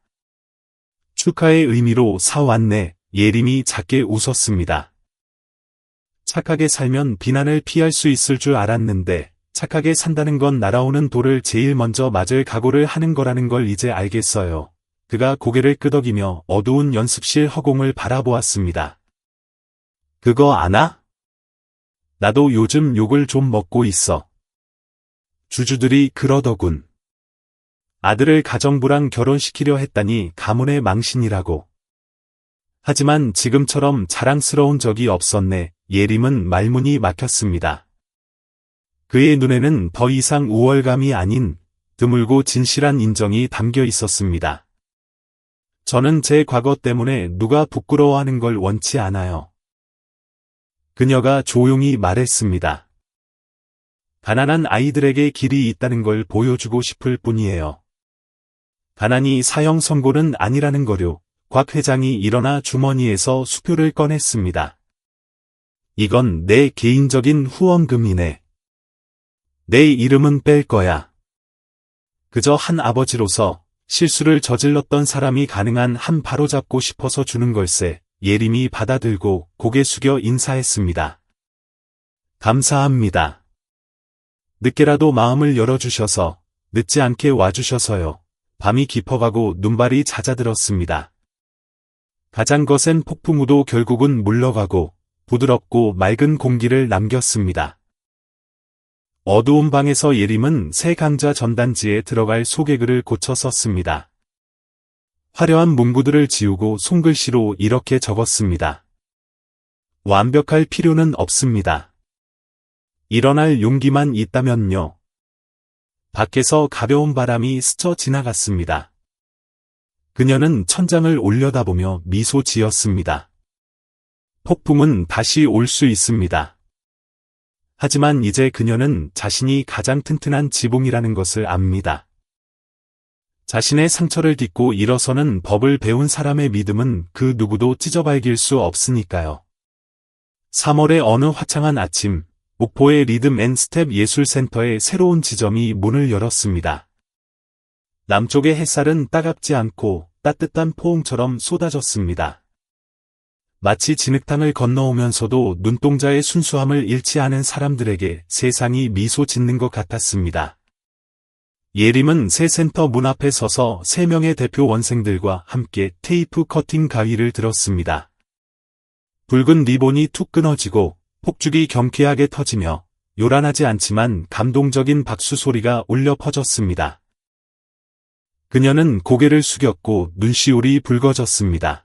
축하의 의미로 사왔네. 예림이 작게 웃었습니다. 착하게 살면 비난을 피할 수 있을 줄 알았는데 착하게 산다는 건 날아오는 돌을 제일 먼저 맞을 각오를 하는 거라는 걸 이제 알겠어요. 그가 고개를 끄덕이며 어두운 연습실 허공을 바라보았습니다. 그거 아나? 나도 요즘 욕을 좀 먹고 있어. 주주들이 그러더군. 아들을 가정부랑 결혼시키려 했다니 가문의 망신이라고. 하지만 지금처럼 자랑스러운 적이 없었네. 예림은 말문이 막혔습니다. 그의 눈에는 더 이상 우월감이 아닌 드물고 진실한 인정이 담겨 있었습니다. 저는 제 과거 때문에 누가 부끄러워하는 걸 원치 않아요. 그녀가 조용히 말했습니다. 가난한 아이들에게 길이 있다는 걸 보여주고 싶을 뿐이에요. 가난이 사형 선고는 아니라는 거요. 곽 회장이 일어나 주머니에서 수표를 꺼냈습니다. 이건 내 개인적인 후원금이네. 내 이름은 뺄 거야. 그저 한 아버지로서 실수를 저질렀던 사람이 가능한 한 바로잡고 싶어서 주는 걸세. 예림이 받아들고 고개 숙여 인사했습니다. 감사합니다. 늦게라도 마음을 열어주셔서, 늦지 않게 와주셔서요. 밤이 깊어가고 눈발이 잦아들었습니다. 가장 거센 폭풍우도 결국은 물러가고 부드럽고 맑은 공기를 남겼습니다. 어두운 방에서 예림은 새 강좌 전단지에 들어갈 소개글을 고쳐 썼습니다. 화려한 문구들을 지우고 손글씨로 이렇게 적었습니다. 완벽할 필요는 없습니다. 일어날 용기만 있다면요. 밖에서 가벼운 바람이 스쳐 지나갔습니다. 그녀는 천장을 올려다보며 미소 지었습니다. 폭풍은 다시 올 수 있습니다. 하지만 이제 그녀는 자신이 가장 튼튼한 지붕이라는 것을 압니다. 자신의 상처를 딛고 일어서는 법을 배운 사람의 믿음은 그 누구도 찢어발길 수 없으니까요. 3월의 어느 화창한 아침, 목포의 리듬 앤 스텝 예술센터의 새로운 지점이 문을 열었습니다. 남쪽의 햇살은 따갑지 않고 따뜻한 포옹처럼 쏟아졌습니다. 마치 진흙탕을 건너오면서도 눈동자의 순수함을 잃지 않은 사람들에게 세상이 미소 짓는 것 같았습니다. 예림은 새 센터 문 앞에 서서 3명의 대표 원생들과 함께 테이프 커팅 가위를 들었습니다. 붉은 리본이 툭 끊어지고 폭죽이 경쾌하게 터지며 요란하지 않지만 감동적인 박수 소리가 울려 퍼졌습니다. 그녀는 고개를 숙였고 눈시울이 붉어졌습니다.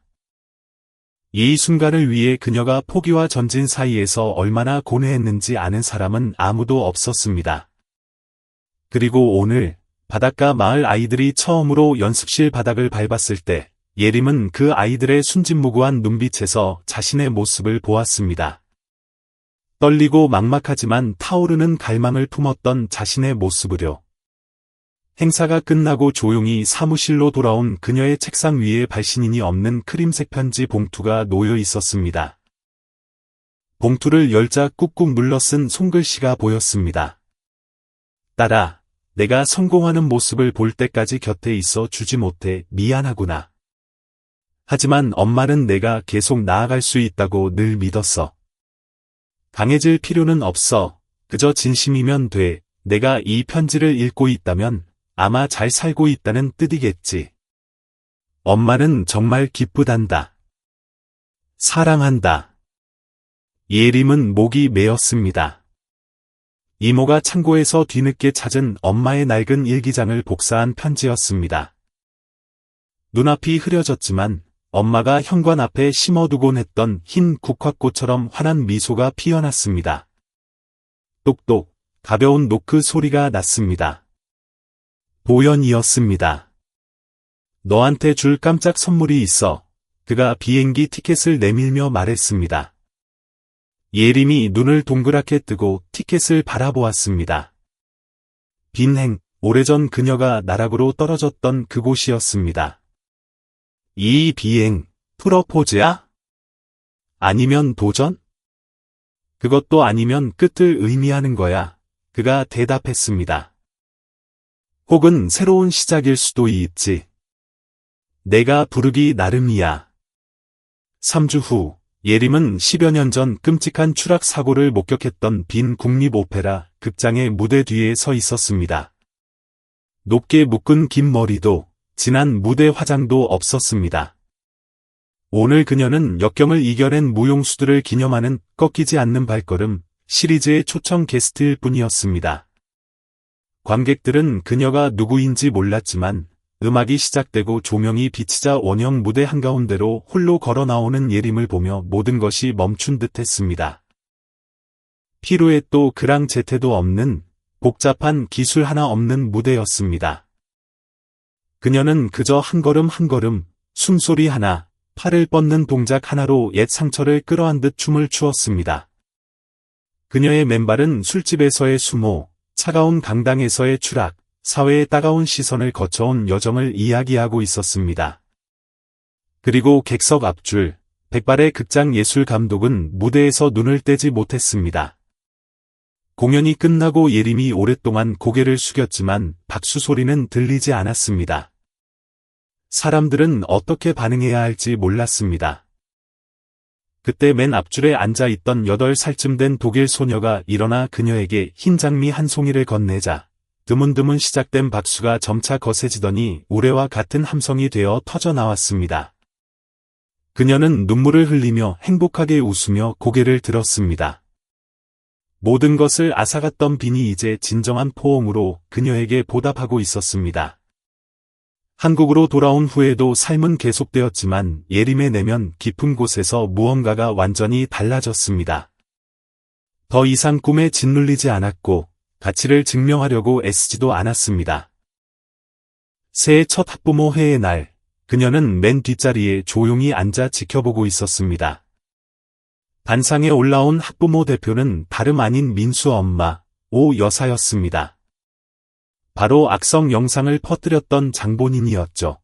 이 순간을 위해 그녀가 포기와 전진 사이에서 얼마나 고뇌했는지 아는 사람은 아무도 없었습니다. 그리고 오늘 바닷가 마을 아이들이 처음으로 연습실 바닥을 밟았을 때 예림은 그 아이들의 순진무구한 눈빛에서 자신의 모습을 보았습니다. 떨리고 막막하지만 타오르는 갈망을 품었던 자신의 모습을요. 행사가 끝나고 조용히 사무실로 돌아온 그녀의 책상 위에 발신인이 없는 크림색 편지 봉투가 놓여 있었습니다. 봉투를 열자 꾹꾹 눌러 쓴 손글씨가 보였습니다. 딸아, 내가 성공하는 모습을 볼 때까지 곁에 있어 주지 못해 미안하구나. 하지만 엄마는 내가 계속 나아갈 수 있다고 늘 믿었어. 강해질 필요는 없어. 그저 진심이면 돼. 내가 이 편지를 읽고 있다면 아마 잘 살고 있다는 뜻이겠지. 엄마는 정말 기쁘단다. 사랑한다. 예림은 목이 메었습니다. 이모가 창고에서 뒤늦게 찾은 엄마의 낡은 일기장을 복사한 편지였습니다. 눈앞이 흐려졌지만 엄마가 현관 앞에 심어두곤 했던 흰 국화꽃처럼 환한 미소가 피어났습니다. 똑똑, 가벼운 노크 소리가 났습니다. 도연이었습니다. 너한테 줄 깜짝 선물이 있어. 그가 비행기 티켓을 내밀며 말했습니다. 예림이 눈을 동그랗게 뜨고 티켓을 바라보았습니다. 빈행, 오래전 그녀가 나락으로 떨어졌던 그곳이었습니다. 이 비행, 프러포즈야? 아니면 도전? 그것도 아니면 끝을 의미하는 거야. 그가 대답했습니다. 혹은 새로운 시작일 수도 있지. 내가 부르기 나름이야. 3주 후, 예림은 10여 년 전 끔찍한 추락 사고를 목격했던 빈 국립오페라 극장의 무대 뒤에 서 있었습니다. 높게 묶은 긴 머리도 진한 무대 화장도 없었습니다. 오늘 그녀는 역경을 이겨낸 무용수들을 기념하는 꺾이지 않는 발걸음 시리즈의 초청 게스트일 뿐이었습니다. 관객들은 그녀가 누구인지 몰랐지만 음악이 시작되고 조명이 비치자 원형 무대 한가운데로 홀로 걸어 나오는 예림을 보며 모든 것이 멈춘 듯했습니다. 피루엣도 그랑 제태도 없는 복잡한 기술 하나 없는 무대였습니다. 그녀는 그저 한 걸음 한 걸음, 숨소리 하나, 팔을 뻗는 동작 하나로 옛 상처를 끌어안듯 춤을 추었습니다. 그녀의 맨발은 술집에서의 수모, 차가운 강당에서의 추락, 사회의 따가운 시선을 거쳐온 여정을 이야기하고 있었습니다. 그리고 객석 앞줄, 백발의 극장 예술 감독은 무대에서 눈을 떼지 못했습니다. 공연이 끝나고 예림이 오랫동안 고개를 숙였지만 박수 소리는 들리지 않았습니다. 사람들은 어떻게 반응해야 할지 몰랐습니다. 그때 맨 앞줄에 앉아있던 8살쯤 된 독일 소녀가 일어나 그녀에게 흰 장미 한 송이를 건네자 드문드문 시작된 박수가 점차 거세지더니 우레와 같은 함성이 되어 터져 나왔습니다. 그녀는 눈물을 흘리며 행복하게 웃으며 고개를 들었습니다. 모든 것을 앗아갔던 빈이 이제 진정한 포옹으로 그녀에게 보답하고 있었습니다. 한국으로 돌아온 후에도 삶은 계속되었지만 예림의 내면 깊은 곳에서 무언가가 완전히 달라졌습니다. 더 이상 꿈에 짓눌리지 않았고 가치를 증명하려고 애쓰지도 않았습니다. 새해 첫 학부모 회의 날, 그녀는 맨 뒷자리에 조용히 앉아 지켜보고 있었습니다. 단상에 올라온 학부모 대표는 다름 아닌 민수 엄마, 오 여사였습니다. 바로 악성 영상을 퍼뜨렸던 장본인이었죠.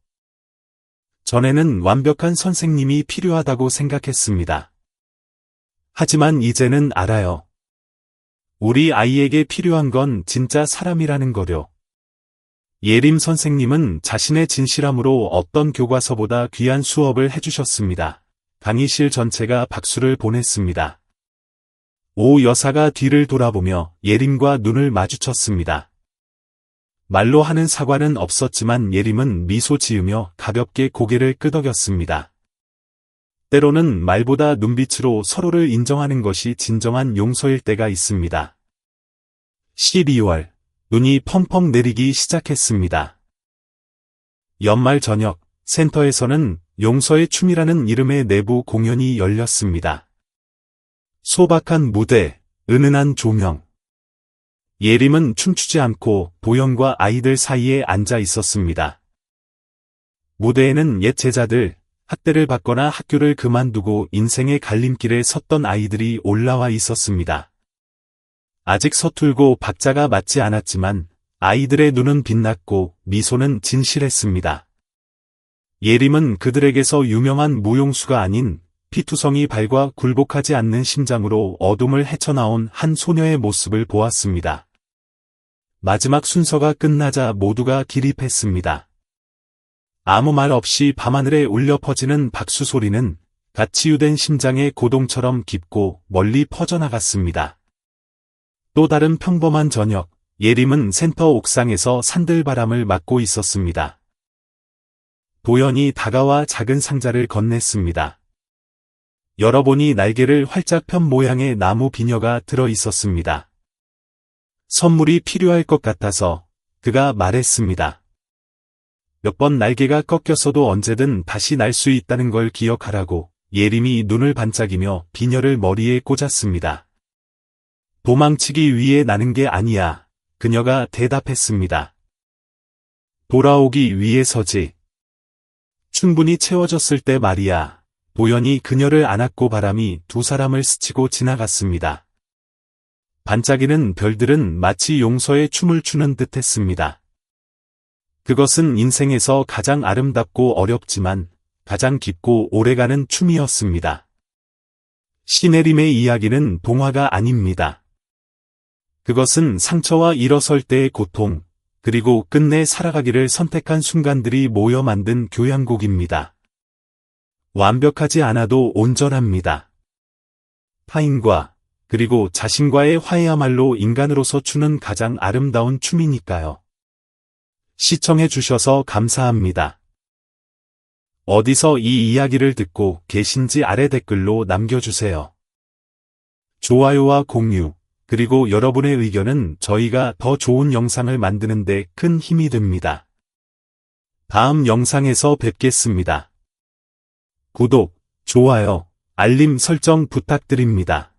전에는 완벽한 선생님이 필요하다고 생각했습니다. 하지만 이제는 알아요. 우리 아이에게 필요한 건 진짜 사람이라는 거려. 예림 선생님은 자신의 진실함으로 어떤 교과서보다 귀한 수업을 해주셨습니다. 강의실 전체가 박수를 보냈습니다. 오 여사가 뒤를 돌아보며 예림과 눈을 마주쳤습니다. 말로 하는 사과는 없었지만 예림은 미소 지으며 가볍게 고개를 끄덕였습니다. 때로는 말보다 눈빛으로 서로를 인정하는 것이 진정한 용서일 때가 있습니다. 12월, 눈이 펑펑 내리기 시작했습니다. 연말 저녁, 센터에서는 용서의 춤이라는 이름의 내부 공연이 열렸습니다. 소박한 무대, 은은한 조명. 예림은 춤추지 않고 도연과 아이들 사이에 앉아 있었습니다. 무대에는 옛 제자들, 학대를 받거나 학교를 그만두고 인생의 갈림길에 섰던 아이들이 올라와 있었습니다. 아직 서툴고 박자가 맞지 않았지만 아이들의 눈은 빛났고 미소는 진실했습니다. 예림은 그들에게서 유명한 무용수가 아닌 피투성이 발과 굴복하지 않는 심장으로 어둠을 헤쳐나온 한 소녀의 모습을 보았습니다. 마지막 순서가 끝나자 모두가 기립했습니다. 아무 말 없이 밤하늘에 울려 퍼지는 박수 소리는 갓 치유된 심장의 고동처럼 깊고 멀리 퍼져나갔습니다. 또 다른 평범한 저녁, 예림은 센터 옥상에서 산들바람을 맞고 있었습니다. 도연이 다가와 작은 상자를 건넸습니다. 열어보니 날개를 활짝 편 모양의 나무 비녀가 들어 있었습니다. 선물이 필요할 것 같아서 그가 말했습니다. 몇 번 날개가 꺾였어도 언제든 다시 날 수 있다는 걸 기억하라고. 예림이 눈을 반짝이며 비녀를 머리에 꽂았습니다. 도망치기 위해 나는 게 아니야. 그녀가 대답했습니다. 돌아오기 위해서지. 충분히 채워졌을 때 말이야. 도연이 그녀를 안았고 바람이 두 사람을 스치고 지나갔습니다. 반짝이는 별들은 마치 용서의 춤을 추는 듯했습니다. 그것은 인생에서 가장 아름답고 어렵지만 가장 깊고 오래가는 춤이었습니다. 신혜림의 이야기는 동화가 아닙니다. 그것은 상처와 일어설 때의 고통, 그리고 끝내 살아가기를 선택한 순간들이 모여 만든 교향곡입니다. 완벽하지 않아도 온전합니다. 타인과 그리고 자신과의 화해야말로 인간으로서 추는 가장 아름다운 춤이니까요. 시청해 주셔서 감사합니다. 어디서 이 이야기를 듣고 계신지 아래 댓글로 남겨주세요. 좋아요와 공유, 그리고 여러분의 의견은 저희가 더 좋은 영상을 만드는 데 큰 힘이 됩니다. 다음 영상에서 뵙겠습니다. 구독, 좋아요, 알림 설정 부탁드립니다.